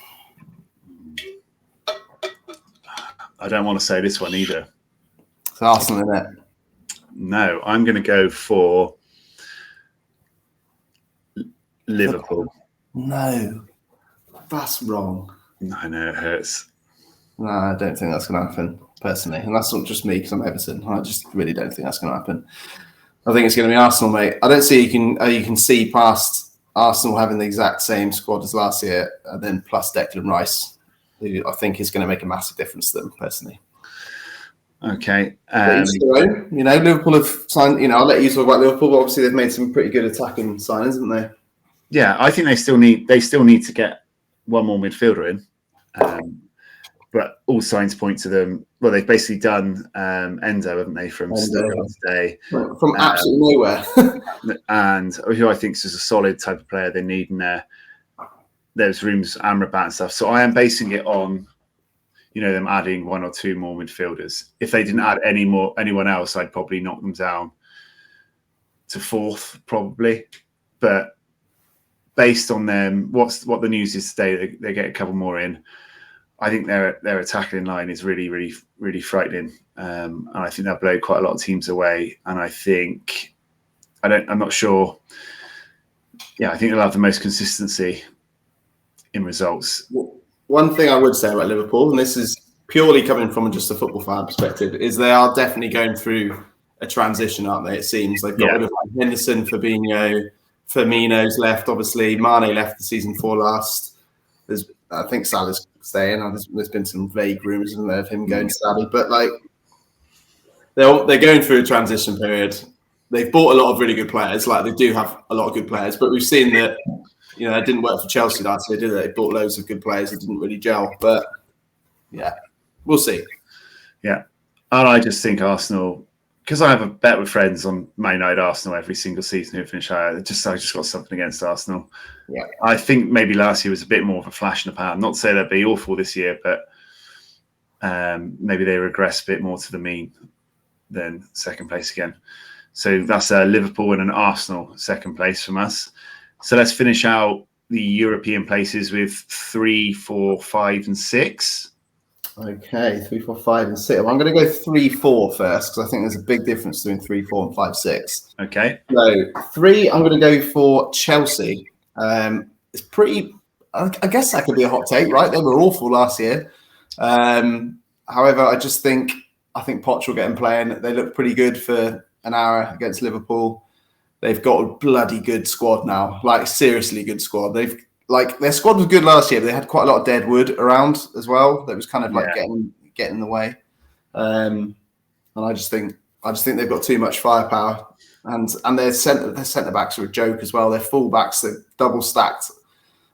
I don't want to say this one either. It's Arsenal, isn't it? No, I'm going to go for Liverpool. No, that's wrong. I know it hurts. No, I don't think that's going to happen, personally. And that's not just me because I'm Everton. I just really don't think that's going to happen. I think it's going to be Arsenal, mate. I don't see you can see past Arsenal having the exact same squad as last year, and then plus Declan Rice, who I think is going to make a massive difference to them, personally. Okay. Liverpool have signed. I'll let you talk about Liverpool. But obviously, they've made some pretty good attacking signings, haven't they? Yeah, I think they still need to get one more midfielder in. But all signs point to them. Well, they've basically done Endo, haven't they, from Standouts today? From absolutely nowhere. And who I think is a solid type of player they need in there. There's rooms, Amrabat and stuff. So I am basing it on, them adding 1 or 2 more midfielders. If they didn't add anyone else, I'd probably knock them down to 4th, probably. But based on them, what the news is today, they get a couple more in. I think their attacking line is really, really, really frightening, and I think they'll blow quite a lot of teams away. And I'm not sure. Yeah, I think they'll have the most consistency in results. One thing I would say about Liverpool, and this is purely coming from just a football fan perspective, is they are definitely going through a transition, aren't they? It seems they've got rid of Henderson, Fabinho, Firmino's left. Obviously, Mane left the season before last. I think Salah's staying. There's been some vague rumours of him going to Salah, but they're going through a transition period. They've bought a lot of really good players. They do have a lot of good players, but we've seen that it didn't work for Chelsea last year, did it? They bought loads of good players that didn't really gel. But we'll see. Yeah, and I just think Arsenal, because I have a bet with friends on Man United Arsenal every single season who finish higher. I just got something against Arsenal. Yeah, I think maybe last year was a bit more of a flash in the pan. Not to say they'd be awful this year, but maybe they regress a bit more to the mean than second place again. So that's Liverpool and an Arsenal second place from us. So let's finish out the European places with 3, 4, 5, and 6. Okay, 3, 4, 5, and 6. I'm going to go 3, 4 first because I think there's a big difference between 3, 4, and 5, 6. Okay. So 3, I'm going to go for Chelsea. It's pretty. I guess that could be a hot take, right? They were awful last year. However, I think Poch will get them playing. They look pretty good for an hour against Liverpool. They've got a bloody good squad now, seriously good squad. Their squad was good last year, but they had quite a lot of dead wood around as well. That was kind of getting in the way. And I just think they've got too much firepower, and their centre backs are a joke as well. Their fullbacks, they're double stacked.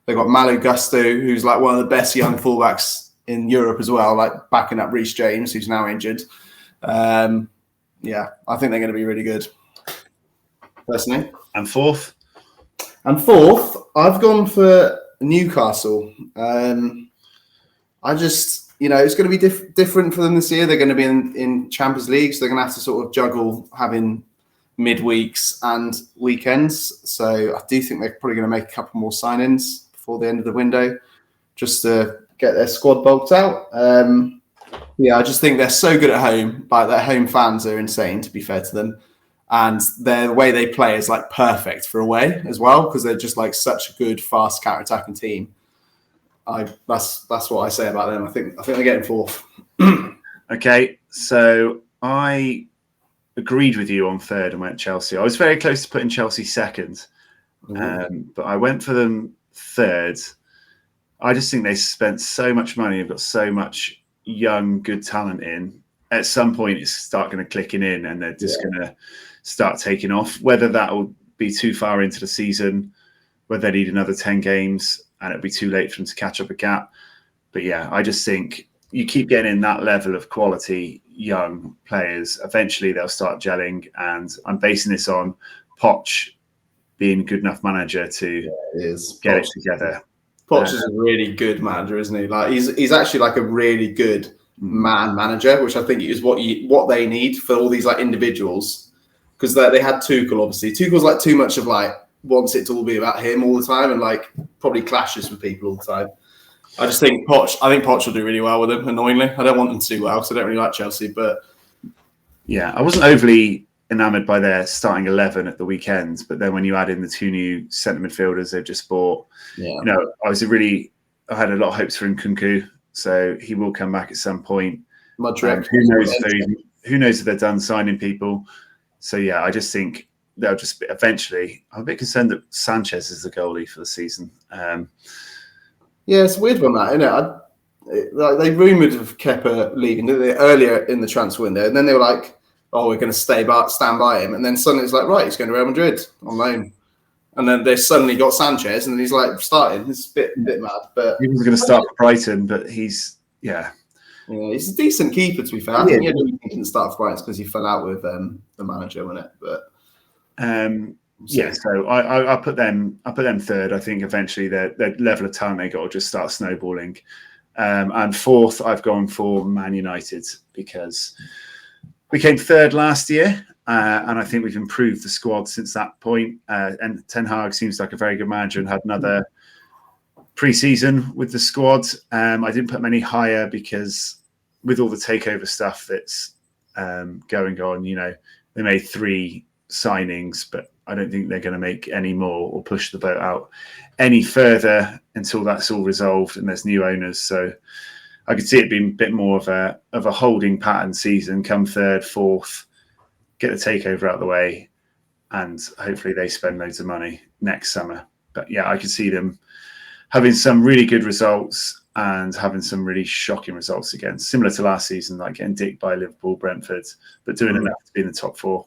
They've got Malu Gusto, who's like one of the best young fullbacks in Europe as well, like backing up Reece James, who's now injured. I think they're going to be really good. Personally, And fourth, I've gone for Newcastle. It's going to be different for them this year. They're going to be in Champions League, so they're going to have to sort of juggle having midweeks and weekends. So I do think they're probably going to make a couple more signings before the end of the window, just to get their squad bulked out. I just think they're so good at home. Like, their home fans are insane, to be fair to them. And the way they play is like perfect for away as well, because they're just like such a good, fast counter-attacking team. That's what I say about them. I think they're getting fourth. Okay, so I agreed with you on third and went Chelsea. I was very close to putting Chelsea second, but I went for them third. I just think they spent so much money. They've got so much young, good talent in. At some point, it's going to click in, and they're just going to start taking off. Whether that will be too far into the season, whether they need another 10 games, and it'll be too late for them to catch up a gap. But yeah, I just think you keep getting in that level of quality young players, eventually they'll start gelling. And I'm basing this on Poch being a good enough manager to get it together. Poch is a really good manager, isn't he? Like, he's actually like a really good man manager, which I think is what they need for all these like individuals. Because they had Tuchel, obviously. Tuchel's like too much of like, wants it to all be about him all the time, and like probably clashes with people all the time. I think Poch will do really well with him, annoyingly. I don't want them to do well because I don't really like Chelsea, but yeah, I wasn't overly enamoured by their starting 11 at the weekend, but then when you add in the two new centre midfielders they've just bought, I had a lot of hopes for Nkunku, so he will come back at some point. Who knows if they're done signing people. So yeah, I just think they'll just be, eventually. I'm a bit concerned that Sanchez is the goalie for the season. It's a weird one, that, isn't it? They rumoured of Kepa leaving, didn't they, earlier in the transfer window, and then they were like, "Oh, we're going to stand by him," and then suddenly it's like, "Right, he's going to Real Madrid on loan," and then they suddenly got Sanchez, and he's like starting. It's a bit mad, but he was going to start for Brighton, but he's he's a decent keeper, to be fair. I think he didn't start for Brighton because he fell out with the manager, wasn't it? But so I put them third. I think eventually their level of talent they got will just start snowballing. And fourth, I've gone for Man United because we came third last year, and I think we've improved the squad since that point. And Ten Hag seems like a very good manager and had another pre-season with the squad. I didn't put them any higher because with all the takeover stuff that's going on, they made 3 signings, but I don't think they're going to make any more or push the boat out any further until that's all resolved and there's new owners. So I could see it being a bit more of a holding pattern season. Come third, fourth, get the takeover out of the way, and hopefully they spend loads of money next summer. But yeah, I could see them having some really good results and having some really shocking results again, similar to last season, like getting dicked by Liverpool, Brentford, but doing enough to be in the top 4.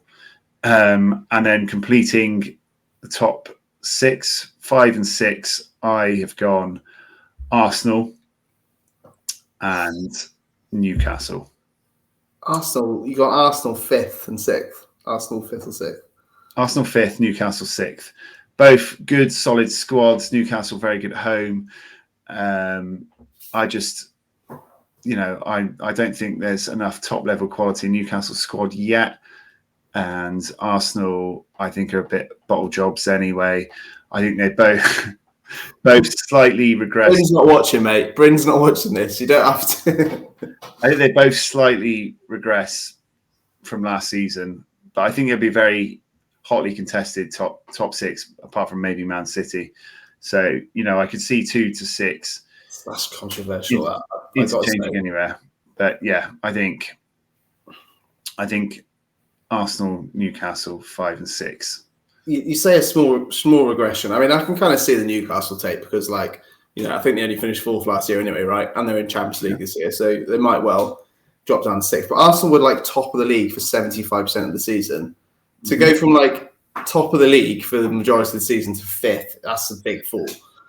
And then completing the top 6, 5 and 6, I have gone Arsenal and Newcastle. You got Arsenal 5th and 6th. Arsenal 5th or 6th. Arsenal 5th, Newcastle 6th. Both good, solid squads. Newcastle very good at home. I just, I don't think there's enough top level quality in Newcastle squad yet. And Arsenal, I think, are a bit bottle jobs anyway. I think they both slightly regress. Bryn's not watching, mate. Bryn's not watching this. You don't have to. I think they both slightly regress from last season, but I think it'll be very hotly contested top 6, apart from maybe Man City. So I could see 2 to 6. That's controversial. It's changing anywhere, but yeah, I think Arsenal, Newcastle 5 and 6. You say a small regression. I mean, I can kind of see the Newcastle tape because, I think they only finished 4th last year anyway, right? And they're in Champions League this year, so they might well. dropped down to 6th. But Arsenal were like top of the league for 75% of the season. To go from like top of the league for the majority of the season to 5th, that's a big fall.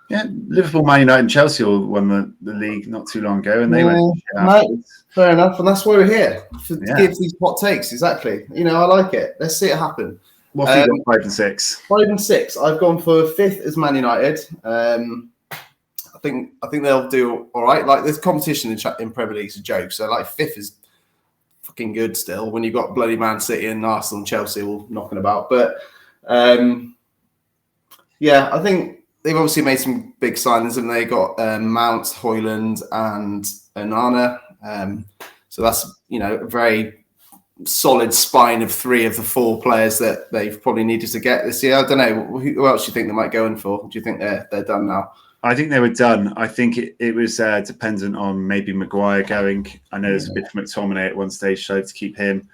Yeah, Liverpool, Man United, and Chelsea all won the league not too long ago, and they went. No, fair enough, and that's why we're here to give these hot takes. Exactly. I like it. Let's see it happen. What have you got? 5 and 6. 5 and 6. I've gone for 5th as Man United. I think they'll do all right. Like this competition in Premier League is a joke. So like 5th is fucking good still when you've got bloody Man City and Arsenal and Chelsea all knocking about. But I think they've obviously made some big signings, and they got Mount, Højlund, and Onana. So that's a very solid spine of 3 of the 4 players that they've probably needed to get this year. I don't know who else do you think they might go in for. Do you think they're done now? I think they were done. I think it was dependent on maybe Maguire going. I know there's a bit from McTominay at one stage, so to keep him.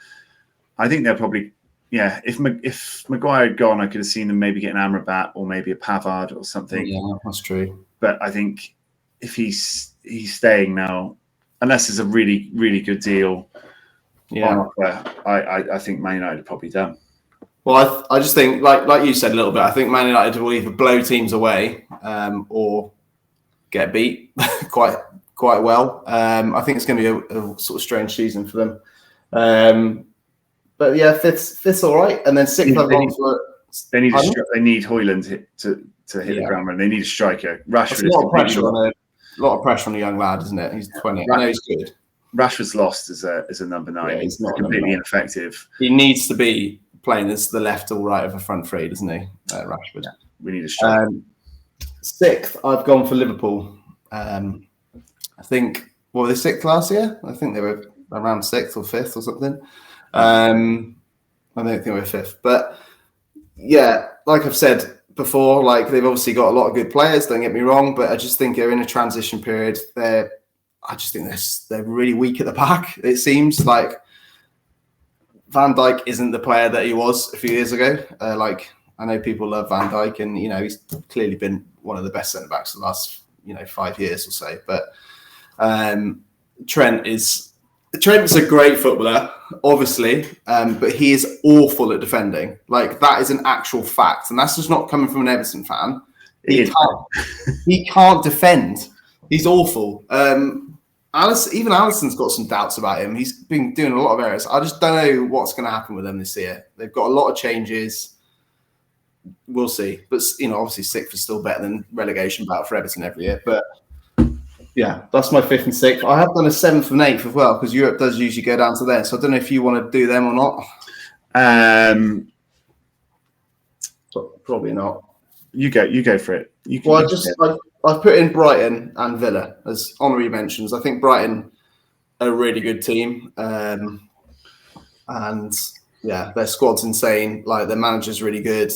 I think they'll probably. Yeah, if Maguire had gone, I could have seen them maybe getting Amrabat or maybe a Pavard or something. Yeah, that's true. But I think if he's staying now, unless it's a really, really good deal, I think Man United are probably done. Well, I just think, like you said a little bit, I think Man United will either blow teams away or get beat quite well. I think it's going to be a sort of strange season for them. But yeah, fifth's all right, and then 6th. They need Højlund to hit the ground running. They need a striker. Rashford. A lot of pressure on a young lad, isn't it? He's 20. I know he's good. Rashford's lost as a number 9. Yeah, he's not completely ineffective. He needs to be playing as the left or right of a front 3, doesn't he? Rashford. Yeah, we need a striker. 6th, I've gone for Liverpool. I think were they 6th last year? I think they were around 6th or 5th or something. I don't think we're 5th, but yeah, like I've said before, like they've obviously got a lot of good players. Don't get me wrong, but I just think they're in a transition period. I just think they're really weak at the back. It seems like Van Dijk isn't the player that he was a few years ago. I know people love Van Dijk, and he's clearly been one of the best centre backs the last 5 years or so. But Trent's a great footballer, obviously, but he is awful at defending. Like, that is an actual fact, and that's just not coming from an Everton fan. He can't defend. He's awful. Even Alisson's got some doubts about him. He's been doing a lot of errors. I just don't know what's going to happen with them this year. They've got a lot of changes. We'll see. But, obviously 6th is still better than relegation battle for Everton every year. But yeah, that's my 5th and 6th. I have done a 7th and 8th as well, because Europe does usually go down to there. So I don't know if you want to do them or not. Probably not. You go for it. I've put in Brighton and Villa as honorary mentions. I think Brighton are a really good team. And yeah, their squad's insane. Like, their manager's really good.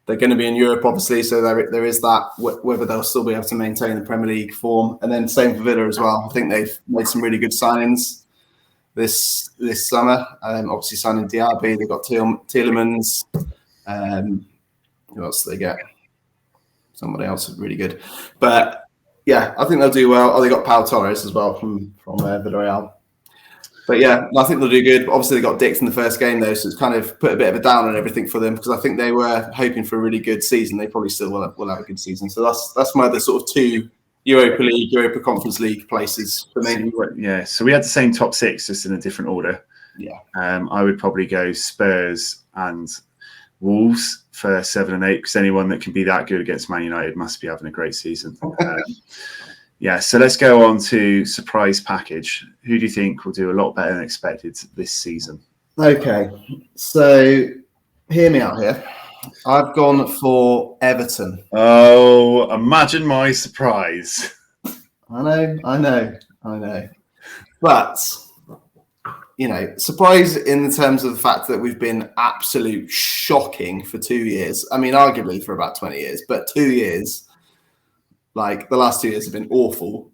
They're going to be in Europe, obviously, so there is that, whether they'll still be able to maintain the Premier League form. And then same for Villa as well. I think they've made some really good signings this summer. Obviously signing Diaby, they've got Tielemans. Who else do they get? Somebody else is really good. But yeah, I think they'll do well. Oh, they got Pau Torres as well from Villarreal. But yeah, I think they'll do good. Obviously, they got Dix in the first game, though, so it's kind of put a bit of a down on everything for them, because I think they were hoping for a really good season. They probably still will have a good season. So that's my other sort of 2 Europa League, Europa Conference League places for me. Yeah, so we had the same top 6, just in a different order. Yeah. I would probably go Spurs and Wolves for 7 and 8, because anyone that can be that good against Man United must be having a great season. Yeah, so let's go on to surprise package. Who do you think will do a lot better than expected this season? Okay, so hear me out here. I've gone for Everton. Oh, imagine my surprise. I know. But, surprise in the terms of the fact that we've been absolute shocking for 2 years. I mean, arguably for about 20 years, but 2 years. Like, the last 2 years have been awful.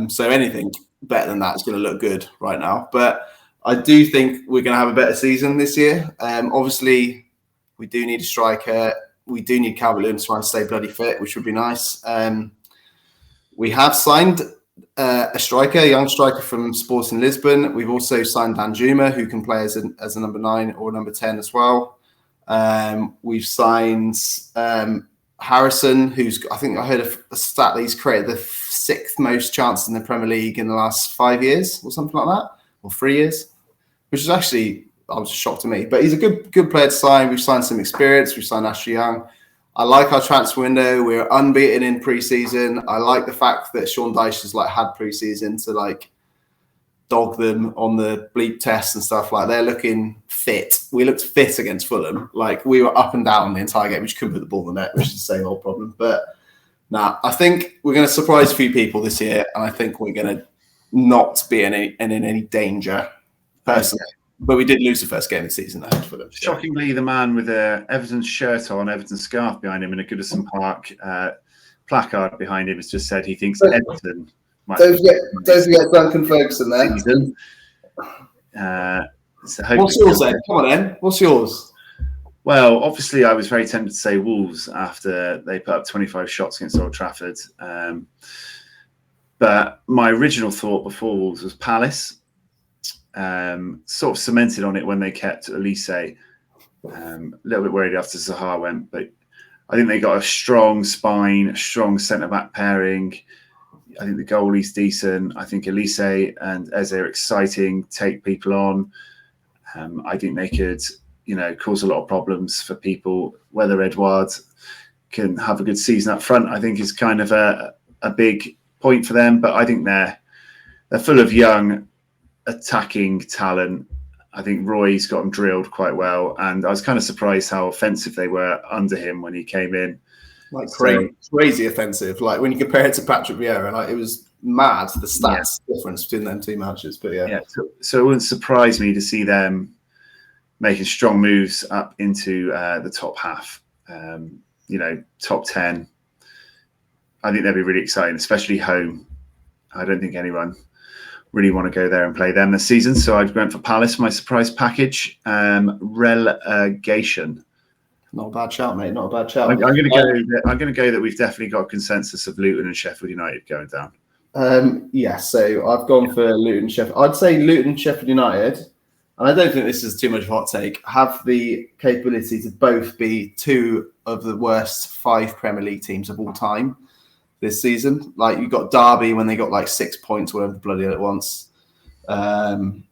So anything better than that is going to look good right now. But I do think we're going to have a better season this year. Obviously, we do need a striker. We do need Calvert-Lewin to try and stay bloody fit, which would be nice. We have signed a striker, a young striker from Sporting Lisbon. We've also signed Danjuma, who can play as a number 9 or number 10 as well. We've signed Harrison, who's, I think I heard a stat that he's created the 6th most chances in the Premier League in the last 5 years or something like that, or 3 years, which is actually, I was shocked to me. But he's a good player to sign. We've signed some experience. We've signed Ashley Young. I like our transfer window. We're unbeaten in pre-season. I like the fact that Sean Dyche has had pre-season to dog them on the bleep tests and stuff. They're looking fit. We looked fit against Fulham. We were up and down the entire game. We just couldn't put the ball in the net, which is the same old problem. But I think we're going to surprise a few people this year, and I think we're going to not be in any danger personally. But we did lose the first game of the season ahead for them. Shockingly, the man with a Everton shirt on, Everton scarf behind him, and a Goodison Park placard behind him has just said he thinks Everton might. Don't forget Duncan Ferguson there. What's yours then? Come on then. What's yours? Well, obviously, I was very tempted to say Wolves after they put up 25 shots against Old Trafford. But my original thought before Wolves was Palace. Sort of cemented on it when they kept Elise. A little bit worried after Zaha went, but I think they got a strong spine, a strong centre-back pairing. I think the goalie's decent. I think Elise and Eze are exciting, take people on. I think they could, cause a lot of problems for people. Whether Edouard can have a good season up front, I think is kind of a big point for them. But I think they're full of young attacking talent. I think Roy's got them drilled quite well, and I was kind of surprised how offensive they were under him when he came in. Crazy offensive. When you compare it to Patrick Vieira, it was mad, the stats difference between them two matches. But so it wouldn't surprise me to see them making strong moves up into the top half. Top 10. I think that'd be really exciting, especially home. I don't think anyone really want to go there and play them this season. So I've gone for Palace, my surprise package. Relegation. Not a bad shout, mate. Not a bad shout. I'm going to go that we've definitely got a consensus of Luton and Sheffield United going down. So I've gone for Luton, Sheffield. I'd say Luton, Sheffield United, and I don't think this is too much of a hot take, have the capability to both be 2 of the worst 5 Premier League teams of all time this season. You got Derby when they got 6 points, whatever the bloody hell it wants. I don't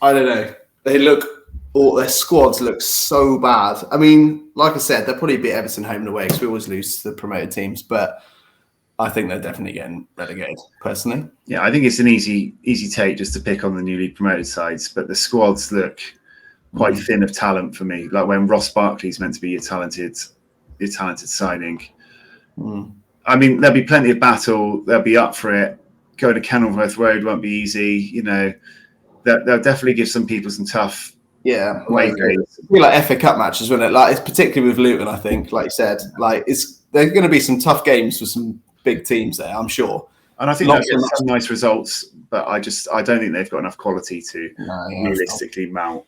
know. Their squads look so bad. I mean, like I said, they'll probably beat Everton home and away because we always lose to the promoted teams, but I think they're definitely getting relegated, personally. Yeah, I think it's an easy take just to pick on the newly promoted sides, but the squads look quite thin of talent for me. When Ross Barkley's meant to be your talented signing. I mean, there'll be plenty of battle. They'll be up for it. Going to Kenilworth Road won't be easy. They'll definitely give some people some tough. Yeah, it'll be FA Cup matches, wouldn't it? It's particularly with Luton, I think. Like you said, there's going to be some tough games for some big teams there, I'm sure. And I think they'll get some nice results, but I don't think they've got enough quality to realistically mount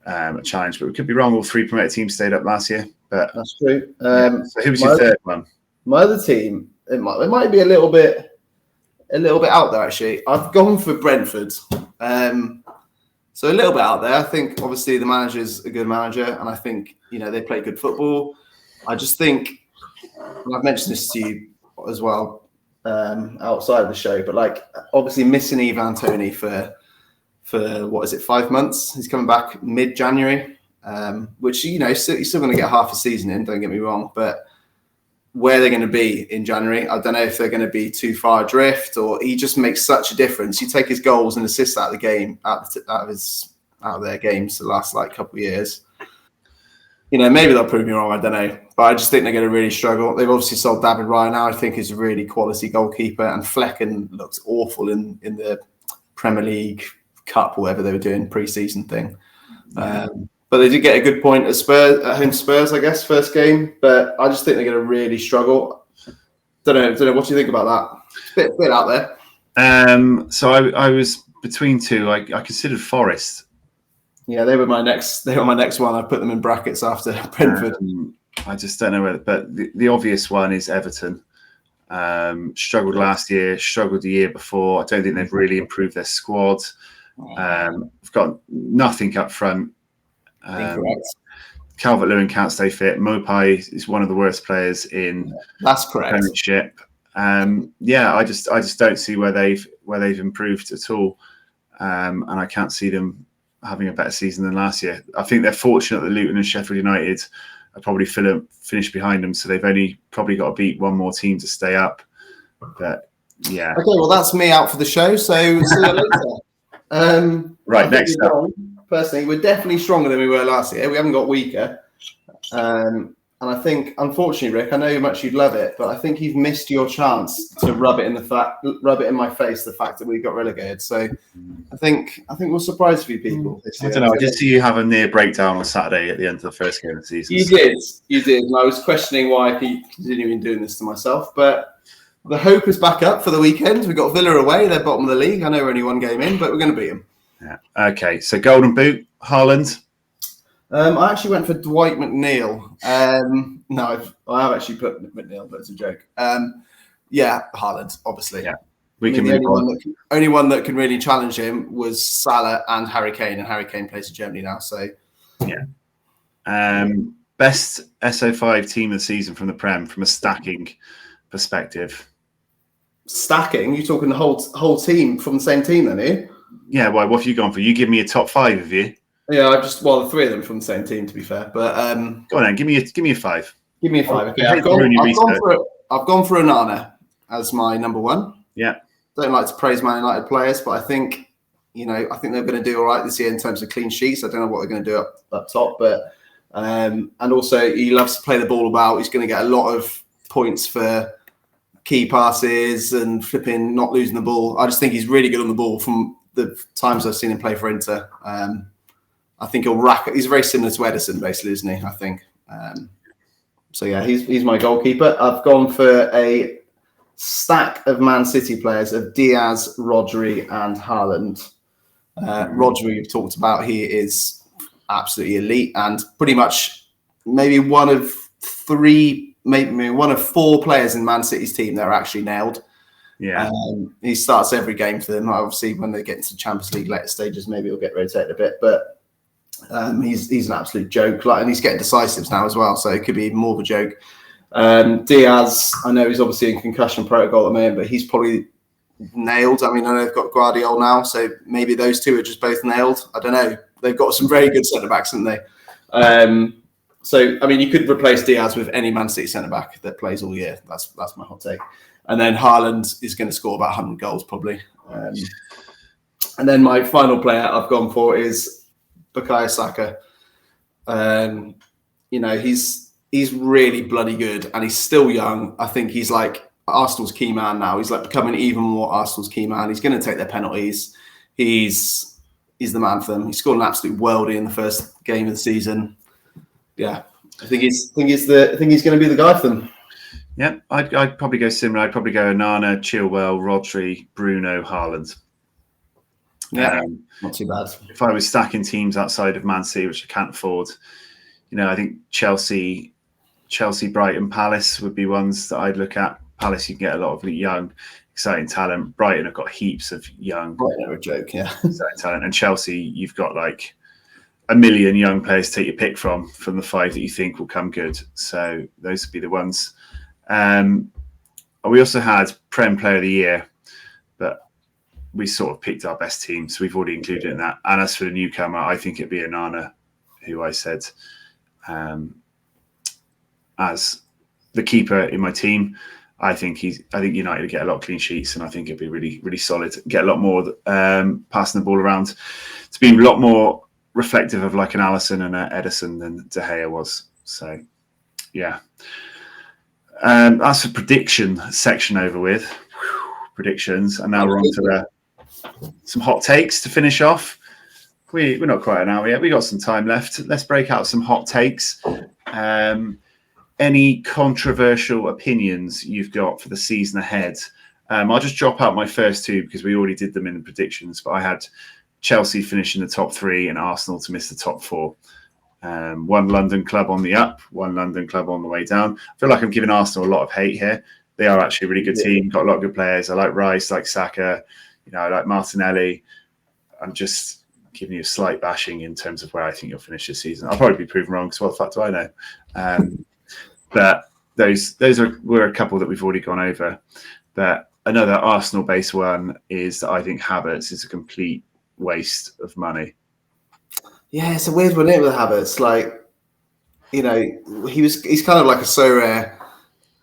a challenge. But we could be wrong. All 3 promoted teams stayed up last year, but that's true. So who was your third one? My other team, it might be a little bit out there actually. I've gone for Brentford. So a little bit out there. I think obviously the manager's a good manager, and I think they play good football. I just think, and I've mentioned this to you as well outside of the show, but obviously missing Ivan Toney for what is it, 5 months? He's coming back mid-January, which he's still going to get half a season in. Don't get me wrong, but where they're going to be in January, I don't know if they're going to be too far adrift, or he just makes such a difference. You take his goals and assists out of the game, out of their games the last couple of years. Maybe they'll prove me wrong. I don't know, but I just think they're going to really struggle. They've obviously sold David Raya now. I think he's a really quality goalkeeper, and Flecken looks awful in the Premier League Cup or whatever they were doing pre-season thing. But they did get a good point at home Spurs, I guess, first game. But I just think they're going to really struggle. Don't know. What do you think about that? It's a bit out there. So I was between 2. I considered Forest. Yeah, they were my next one. I put them in brackets after Brentford. I just don't know whether, but the obvious one is Everton. Struggled last year, struggled the year before. I don't think they've really improved their squad. We've got nothing up front. Incorrect. Calvert-Lewin can't stay fit. Mopai is one of the worst players in That's correct. Premiership. I just don't see where they've improved at all, and I can't see them having a better season than last year. I think they're fortunate that Luton and Sheffield United are probably finished behind them, so they've only probably got to beat one more team to stay up. But yeah. Okay, well that's me out for the show. So see you later. Right, next up. Personally, we're definitely stronger than we were last year. We haven't got weaker. And I think, unfortunately, Rick, I know how much you'd love it, but I think you've missed your chance to rub it in my face, the fact that we got relegated. So I think we'll surprise a few people this year. I don't know. I did see you have a near breakdown on Saturday at the end of the first game of the season. You did. And I was questioning why I keep continuing doing this to myself, but the hope is back up for the weekend. We've got Villa away. They're bottom of the league. I know we're only one game in, but we're going to beat them. Yeah. Okay. So Golden Boot, Haaland. I actually went for Dwight McNeil. No, I have actually put McNeil, but it's a joke. Haaland, obviously. Yeah, we can. Only one that can really challenge him was Salah and Harry Kane, and Harry Kane plays for Germany now. So, yeah. Best SO5 team of the season from the Prem, from a stacking perspective. Stacking? You talking the whole team from the same team, then? Are you? Yeah. Well, what have you gone for? You give me a top 5 of you. Yeah, the three of them from the same team, to be fair. But go on then, give me a 5. Give me a 5. Okay, I've gone for Onana as my number 1. Yeah. Don't like to praise Man United players, but I think they're going to do all right this year in terms of clean sheets. I don't know what they're going to do up top, but and also he loves to play the ball about. He's going to get a lot of points for key passes and flipping, not losing the ball. I just think he's really good on the ball from the times I've seen him play for Inter. I think he'll rack it. He's very similar to Edison, basically, isn't he? I think. So yeah, he's my goalkeeper. I've gone for a stack of Man City players of Diaz, Rodri, and Haaland. Rodri, we've talked about. He is absolutely elite, and pretty much maybe one of 4 players in Man City's team that are actually nailed. Yeah, he starts every game for them. Obviously, when they get into the Champions League later stages, maybe he'll get rotated a bit, but. He's an absolute joke, and he's getting decisives now as well, so it could be even more of a joke. Diaz, I know he's obviously in concussion protocol at the moment, but he's probably nailed. I mean, I know they've got Guardiola now, so maybe those two are just both nailed. I don't know. They've got some very good centre backs, haven't they? So I mean, you could replace Diaz with any Man City centre back that plays all year. That's my hot take. And then Haaland is going to score about 100 goals probably. And then my final player I've gone for is Bukayo Saka. He's really bloody good, and he's still young. I think he's like Arsenal's key man now. He's like becoming even more Arsenal's key man. He's going to take their penalties. He's the man for them. He scored an absolute worldie in the first game of the season. Yeah, I think he's going to be the guy for them. Yeah, I'd probably go similar. I'd probably go Onana, Chilwell, Rodri, Bruno, Haaland. Yeah, not too bad. If I was stacking teams outside of Man City, which I can't afford, I think Chelsea, Brighton, Palace would be ones that I'd look at. Palace, you can get a lot of young, exciting talent. Brighton have got heaps of young, Brighton are a joke, yeah, exciting talent. And Chelsea, you've got like a million young players to take your pick from the 5 that you think will come good. So those would be the ones. We also had Prem Player of the Year, but we sort of picked our best team, so we've already included it in that. And as for the newcomer, I think it'd be Onana, who I said as the keeper in my team. I think United would get a lot of clean sheets, and I think it'd be really, really solid. Get a lot more passing the ball around. To be a lot more reflective of like an Alisson and an Edison than De Gea was. So, yeah. That's a prediction section over with. Predictions, and now we're on to some hot takes to finish off. We're not quite an hour yet. We got some time left. Let's break out some hot takes. Any controversial opinions you've got for the season ahead? I'll just drop out my first 2 because we already did them in the predictions. But I had Chelsea finishing the top 3 and Arsenal to miss the top 4. One London club on the up, one London club on the way down. I feel like I'm giving Arsenal a lot of hate here. they are actually a really good team. Got a lot of good players. I like Rice, like Saka. I like Martinelli. I'm just giving you a slight bashing in terms of where I think you'll finish this season. I'll probably be proven wrong because what the fuck do I know? But those were a couple that we've already gone over. But another Arsenal-based one is that I think Havertz is a complete waste of money. Yeah, it's a weird one with Havertz. Like, he's kind of like a Sorare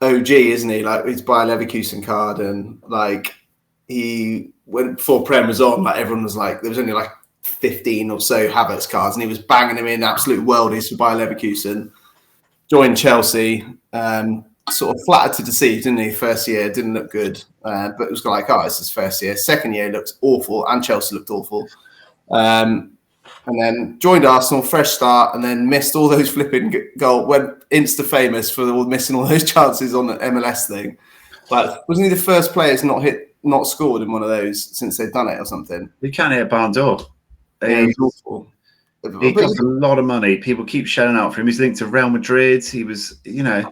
OG, isn't he? Like, he's by a Leverkusen card, and like he went before Prem was on. Like, everyone was like, there was only like 15 or so Havertz cards, and he was banging them in absolute worldies for Bayer Leverkusen. Joined Chelsea, sort of flattered to deceive, didn't he? First year didn't look good, but it was like, it's his first year. Second year looked awful, and Chelsea looked awful. And then joined Arsenal, fresh start, and then missed all those flipping goals. Went insta-famous for missing all those chances on the MLS thing. Like, wasn't he the first player to not scored in one of those since they'd done it or something? He can't hit a barn door. He awful. He cost a lot of money. People keep shelling out for him. He's linked to Real Madrid. He was, Yeah,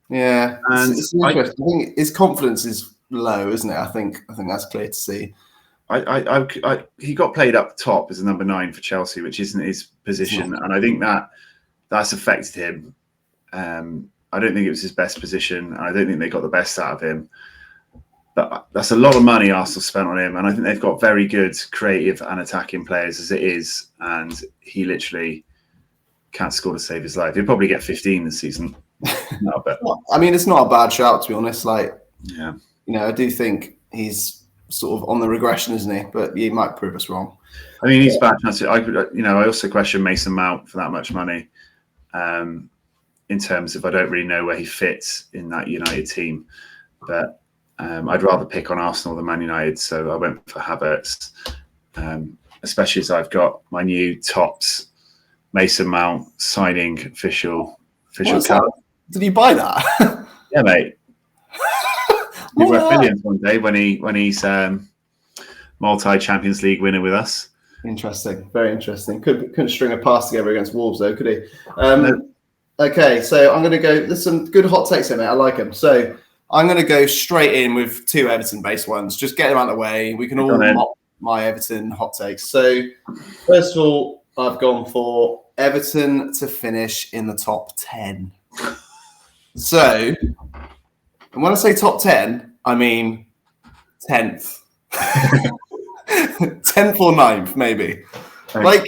and it's interesting. I think his confidence is low, isn't it? I think that's clear to see. He got played up top as a number 9 for Chelsea, which isn't his position, and I think that's affected him. I don't think it was his best position, and I don't think they got the best out of him. But that's a lot of money Arsenal spent on him, and I think they've got very good creative and attacking players as it is, and he literally can't score to save his life. He'll probably get 15 this season. No, but I mean, it's not a bad shout, to be honest. Like, yeah, I do think he's sort of on the regression, isn't he? But he might prove us wrong. I mean, he's bad chance. I also question Mason Mount for that much money. In terms of, I don't really know where he fits in that United team, but I'd rather pick on Arsenal than Man United, so I went for Havertz. Especially as I've got my new tops Mason Mount signing official card. Did you buy that? Yeah, mate. Be worth millions one day when he's multi-Champions League winner with us. Interesting, very interesting. Couldn't string a pass together against Wolves though, could he? No. Okay, so I'm going to go. There's some good hot takes here, mate. I like them. So I'm going to go straight in with 2 Everton-based ones. Just get them out of the way. We can all mock my Everton hot takes. So first of all, I've gone for Everton to finish in the top 10. So, and when I say top 10, I mean 10th. 10th or 9th, maybe. Okay. Like,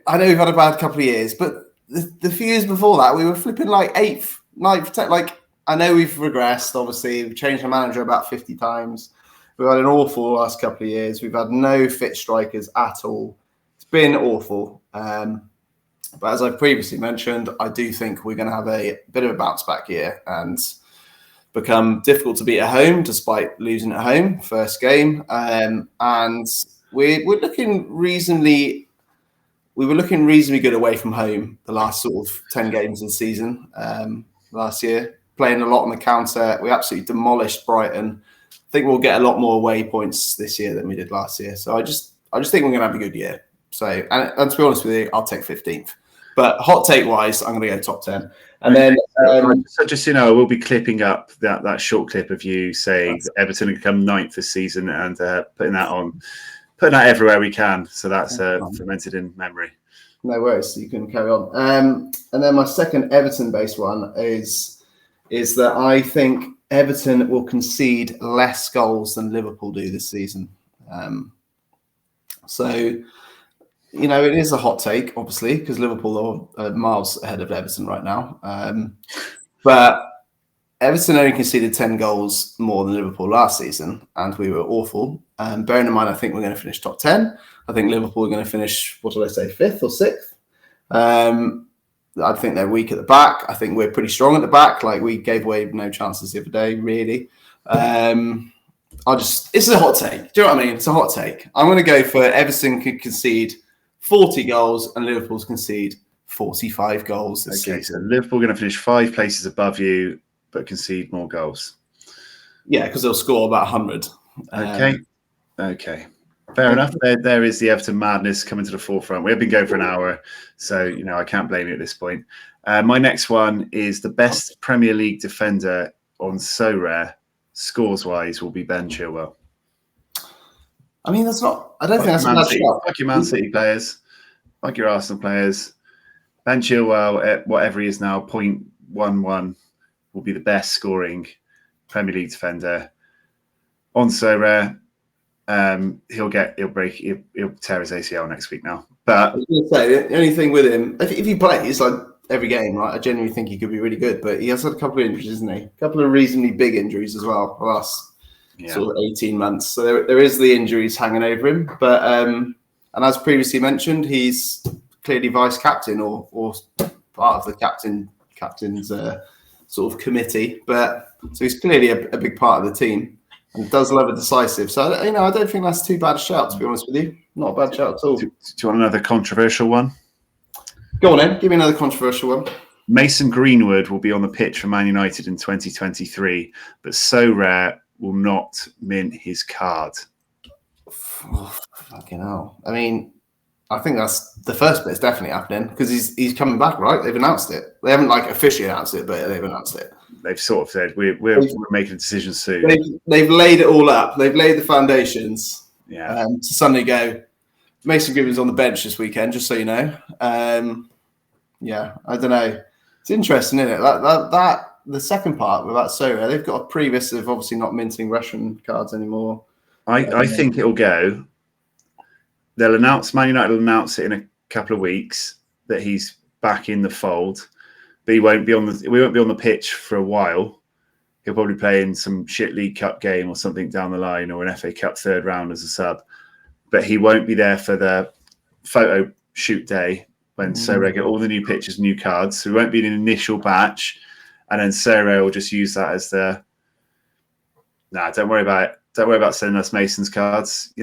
I know we've had a bad couple of years, but the few years before that, we were flipping like 8th, 9th, 10th. Like, I know we've regressed, obviously. We've changed the manager about 50 times. We've had an awful last couple of years. We've had no fit strikers at all. It's been awful. But as I previously mentioned, I do think we're going to have a bit of a bounce back year and become difficult to beat at home, despite losing at home first game. And we're looking reasonably. We were looking reasonably good away from home the last sort of 10 games of the season last year, playing a lot on the counter. We absolutely demolished Brighton. I think we'll get a lot more away points this year than we did last year. So I just think we're going to have a good year. So, and to be honest with you, I'll take 15th. But hot take wise, I'm going to go top 10. And then, so just we'll be clipping up that short clip of you saying Everton will come 9th this season and putting that everywhere we can. So that's fermented in memory. No worries. You can carry on. And then my second Everton-based one is that I think Everton will concede less goals than Liverpool do this season. So. It is a hot take, obviously, because Liverpool are miles ahead of Everton right now. But Everton only conceded 10 goals more than Liverpool last season, and we were awful. Bearing in mind, I think we're going to finish top 10. I think Liverpool are going to finish, 5th or 6th? I think they're weak at the back. I think we're pretty strong at the back. Like, we gave away no chances the other day, really. It's a hot take. Do you know what I mean? It's a hot take. I'm going to go for Everton could concede 40 goals and Liverpool's concede 45 goals this season. So Liverpool are going to finish 5 places above you, but concede more goals. Yeah, because they'll score about 100. Okay. Fair enough. There is the Everton madness coming to the forefront. We have been going for an hour, so I can't blame you at this point. My next one is the best Premier League defender on Sorare, scores-wise, will be Ben Chilwell. I mean, that's not. I don't think that's a bad shot. Like your Man City players, like your Arsenal players. Ben Chilwell, at whatever he is now, 0.11, will be the best scoring Premier League defender. On Sorare, he'll tear his ACL next week now. But I was going to say, the only thing with him, if he plays like every game, right, I genuinely think he could be really good. But he has had a couple of injuries, isn't he? A couple of reasonably big injuries as well the last sort of 18 months. So there is the injuries hanging over him. But and as previously mentioned, he's clearly vice captain or part of the captain's sort of committee. But so he's clearly a big part of the team and does love a decisive. So I don't think that's too bad a shout, to be honest with you. Not a bad shout at all. Do you want another controversial one? Go on then, give me another controversial one. Mason Greenwood will be on the pitch for Man United in 2023, but Sorare will not mint his card. Oh, fucking hell. I mean, I think that's the first bit's definitely happening because he's coming back, right? They've announced it. They haven't officially announced it, but they've announced it. They've sort of said we're making a decision soon. They've laid it all up. They've laid the foundations. Yeah. To suddenly go, Mason Greenwood's on the bench this weekend, just so you know. Yeah, I don't know. It's interesting, isn't it? That the second part about Sorare, they've got a previous of obviously not minting Russian cards anymore. I think it'll go. They'll announce, Man United will announce it in a couple of weeks that he's back in the fold, but we won't be on the pitch for a while. He'll probably play in some shit League Cup game or something down the line, or an FA Cup third round as a sub. But he won't be there for the photo shoot day when Sorare get all the new pictures, new cards. So it won't be an initial batch, and then Sorare will just use that as the. Nah, don't worry about it. Don't worry about sending us Mason's cards.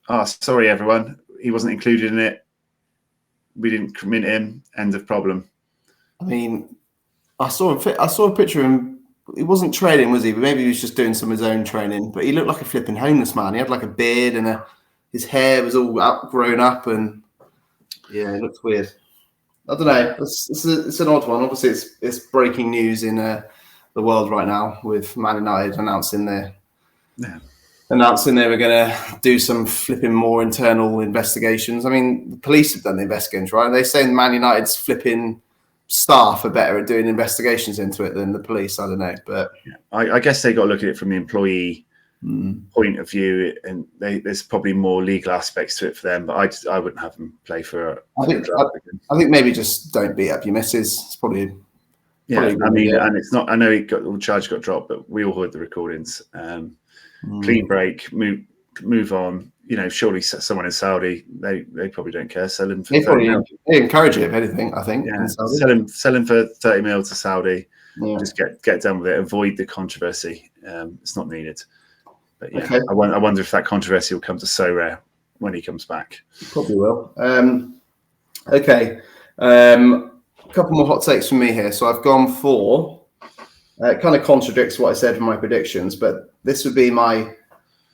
Oh, sorry, everyone. He wasn't included in it. We didn't mint him. End of problem. I mean, I saw a picture of him. He wasn't training, was he? But maybe he was just doing some of his own training. But he looked like a flipping homeless man. He had like a beard and his hair was all grown up, and yeah, it looked weird. I don't know. It's an odd one. Obviously, it's breaking news in the world right now with Man United announcing they were going to do some flipping more internal investigations. I mean, the police have done the investigations, right? They say Man United's flipping staff are better at doing investigations into it than the police. I don't know, but I guess they got to look at it from the employee point of view, and there's probably more legal aspects to it for them. But I wouldn't have them play for. I think maybe just don't beat up your missus. It's probably. And it's not. I know the charge got dropped, but we all heard the recordings. Clean break, move on. Surely someone in Saudi, they probably don't care. Sell him for they encourage it, if anything, I think. Yeah, sell him for 30 mil to Saudi. Yeah. Just get done with it. Avoid the controversy. It's not needed. But yeah, okay. I wonder if that controversy will come to Sorare when he comes back. Probably will. Okay. A couple more hot takes from me here. So I've gone for. It kind of contradicts what I said in my predictions, but this would be my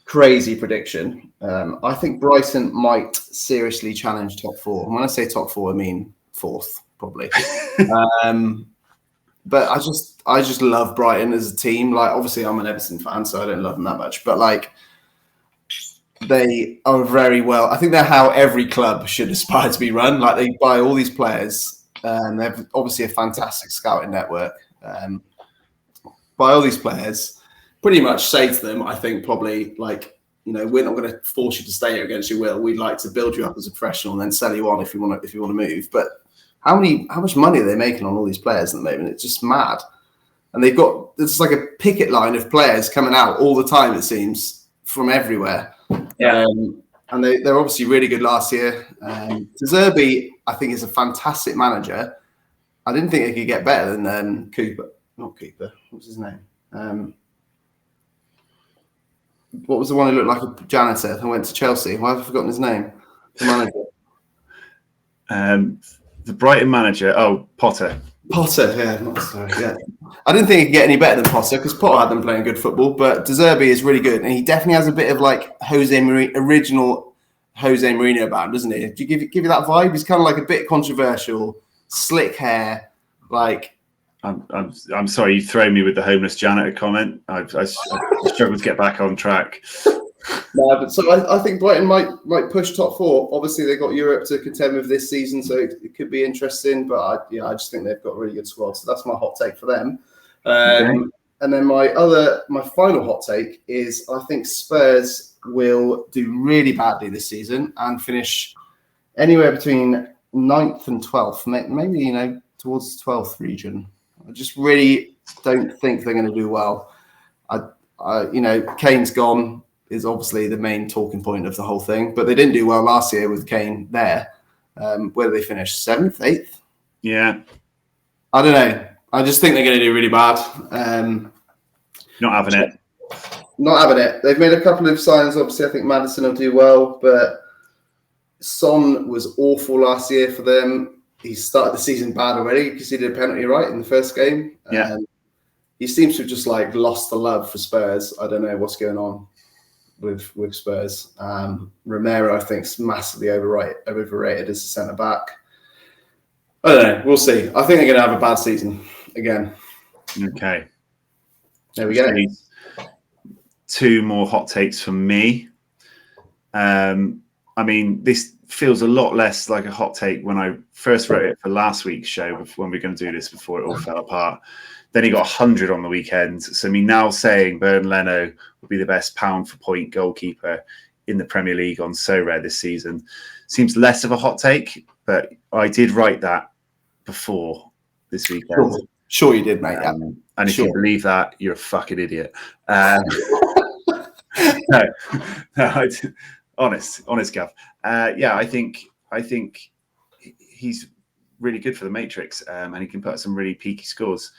crazy prediction. I think Brighton might seriously challenge top four. And when I say top four, I mean fourth, probably. But I just love Brighton as a team. Like, obviously, I'm an Everton fan, so I don't love them that much. But like, they are very well. I think they're how every club should aspire to be run. Like, they buy all these players. They have obviously a fantastic scouting network. Buy all these players, pretty much say to them, I think probably like, we're not going to force you to stay here against your will. We'd like to build you up as a professional and then sell you on if you want to move. But how much money are they making on all these players at the moment? It's just mad. And it's like a picket line of players coming out all the time, it seems, from everywhere. Yeah. And they're obviously really good last year. De Zerbi, I think, is a fantastic manager. I didn't think they could get better than Cooper. Not Cooper. What's his name? What was the one who looked like a janitor and went to Chelsea? Why have I forgotten his name? The manager. The Brighton manager. Oh, Potter. Potter, yeah. I didn't think he could get any better than Potter because Potter had them playing good football, but De Zerbi is really good, and he definitely has a bit of like original Jose Mourinho about him, doesn't he? Do you give you that vibe? He's kind of like a bit controversial, slick hair, like I'm sorry, you throw me with the homeless janitor comment. I struggled to get back on track. No, but so I think Brighton might push top four. Obviously, they've got Europe to contend with this season, so it could be interesting. But I just think they've got a really good squad. So that's my hot take for them. Okay. And then my final hot take is I think Spurs will do really badly this season and finish anywhere between 9th and 12th, maybe towards the 12th region. I just really don't think they're going to do well. Kane's gone is obviously the main talking point of the whole thing, but they didn't do well last year with Kane there. Where did they finish? 7th, 8th? Yeah. I don't know. I just think they're going to do really bad. Not having it. Not having it. They've made a couple of signs. Obviously, I think Maddison will do well, but Son was awful last year for them. He started the season bad already because he did a penalty right in the first game. Yeah. He seems to have just lost the love for Spurs. I don't know what's going on with Spurs. Romero, I think, is massively overrated as a centre back. I don't know. We'll see. I think they're going to have a bad season again. Okay. There we go. 2 more hot takes from me. This feels a lot less like a hot take when I first wrote it for last week's show when we were going to do this before it all fell apart. Then he got 100 on the weekend. So me now saying Bernd Leno will be the best pound for point goalkeeper in the Premier League on Sorare this season seems less of a hot take, but I did write that before this weekend. Sure you did, mate. And if you believe that, you're a fucking idiot. Honest, Gav. I think he's really good for the Matrix, and he can put some really peaky scores.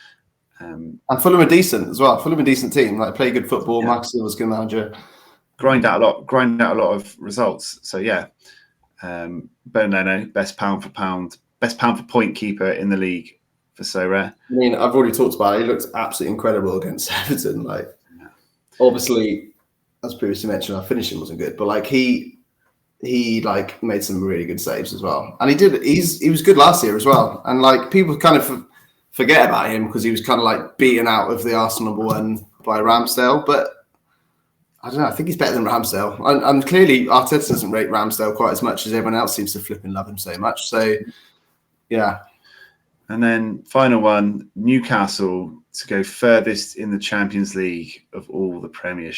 And Fulham are decent as well. Fulham are a decent team. Play good football. Yeah. Max Silva's good manager. Grind out a lot of results. So Bernd Leno, best pound for point keeper in the league for Sorare. I mean, I've already talked about it. He looked absolutely incredible against Everton. Obviously, as previously mentioned, our finishing wasn't good, but he made some really good saves as well. And he was good last year as well. And people kind of forget about him because he was kind of beaten out of the Arsenal one by Ramsdale. But I don't know. I think he's better than Ramsdale. And clearly Arteta doesn't rate Ramsdale quite as much as everyone else seems to flip and love him so much. So, yeah. And then final one, Newcastle to go furthest in the Champions League of all the Premier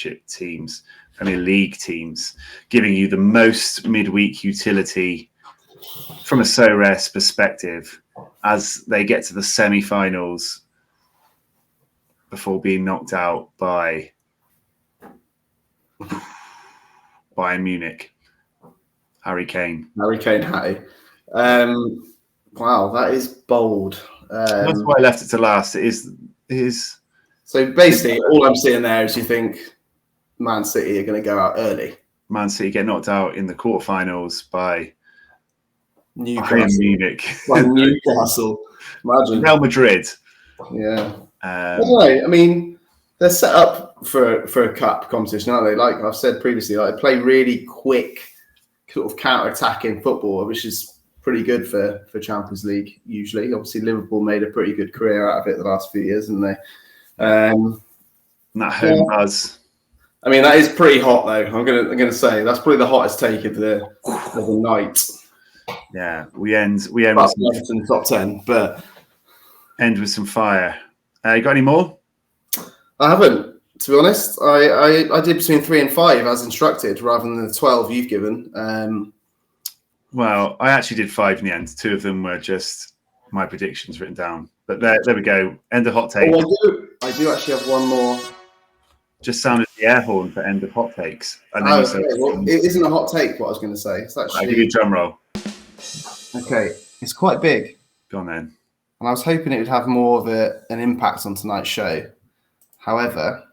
League teams, giving you the most midweek utility from a Sorare perspective as they get to the semi-finals before being knocked out by Bayern Munich. Harry Kane. Hattie. Wow, that is bold. That's why I left it to last. It is. So basically, all I'm seeing there is you think Man City are going to go out early. Man City get knocked out in the quarterfinals by Newcastle. Munich. By Newcastle. Imagine. Real Madrid. Yeah. I don't know. I mean, they're set up for a cup competition, aren't they? Like I've said previously, they play really quick, sort of counter-attacking football, which is pretty good for Champions League usually. Obviously, Liverpool made a pretty good career out of it the last few years, didn't they? That home buzz. I mean, that is pretty hot, though. I'm gonna say that's probably the hottest take of the night. Yeah, we end with some top 10, but end with some fire. You got any more? I haven't, to be honest. I did between 3 and 5 as instructed, rather than the 12 you've given. Well, I actually did 5 in the end. 2 of them were just my predictions written down. But there we go. End of hot take. Oh, I do actually have one more. Just sounded the air horn for end of hot takes. And then Well, it isn't a hot take, what I was going to say. It's actually... I'll give you a drum roll. Okay. It's quite big. Go on then. And I was hoping it would have more of an impact on tonight's show. However,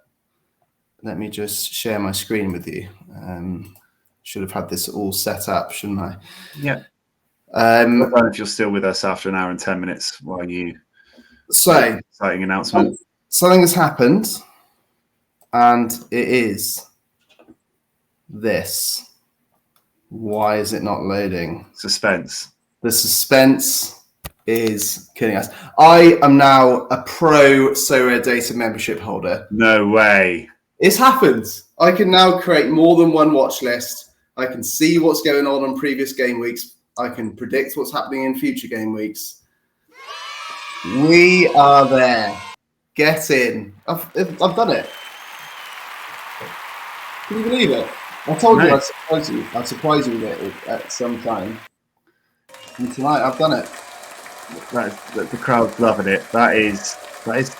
let me just share my screen with you. Should have had this all set up, shouldn't I? Yeah. If you're still with us after an hour and 10 minutes while you exciting announcement. Something has happened, and it is this. Why is it not loading? Suspense. The suspense is killing us. I am now a pro Sorare Data membership holder. No way. It's happened. I can now create more than one watch list. I can see what's going on previous game weeks. I can predict what's happening in future game weeks. We are there. Get in. I've done it. Can you believe it? I told you I'd surprise you. I'd surprise you with it at some time. And tonight I've done it. The crowd's loving it. That is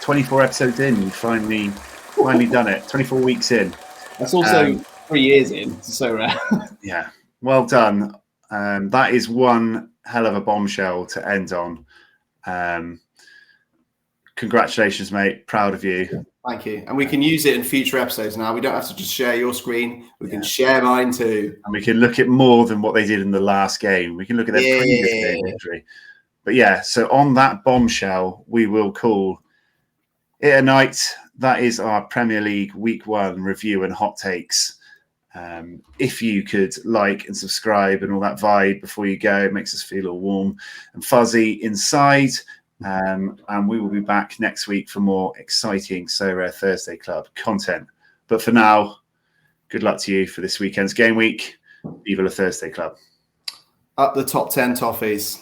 24 episodes in. You finally done it. 24 weeks in. That's also 3 years in. It's so rare. Yeah. Well done. That is one hell of a bombshell to end on. Congratulations, mate. Proud of you. Thank you. And we can use it in future episodes now. We don't have to just share your screen. We can share mine too. And we can look at more than what they did in the last game. We can look at their previous game victory. But yeah, so on that bombshell, we will call it a night. That is our Premier League Week 1 review and hot takes. If you could like and subscribe and all that vibe before you go, it makes us feel all warm and fuzzy inside. And we will be back next week for more exciting Sorare Thursday Club content. But for now, good luck to you for this weekend's game week. Viva la Thursday Club. Up the top 10 toffees.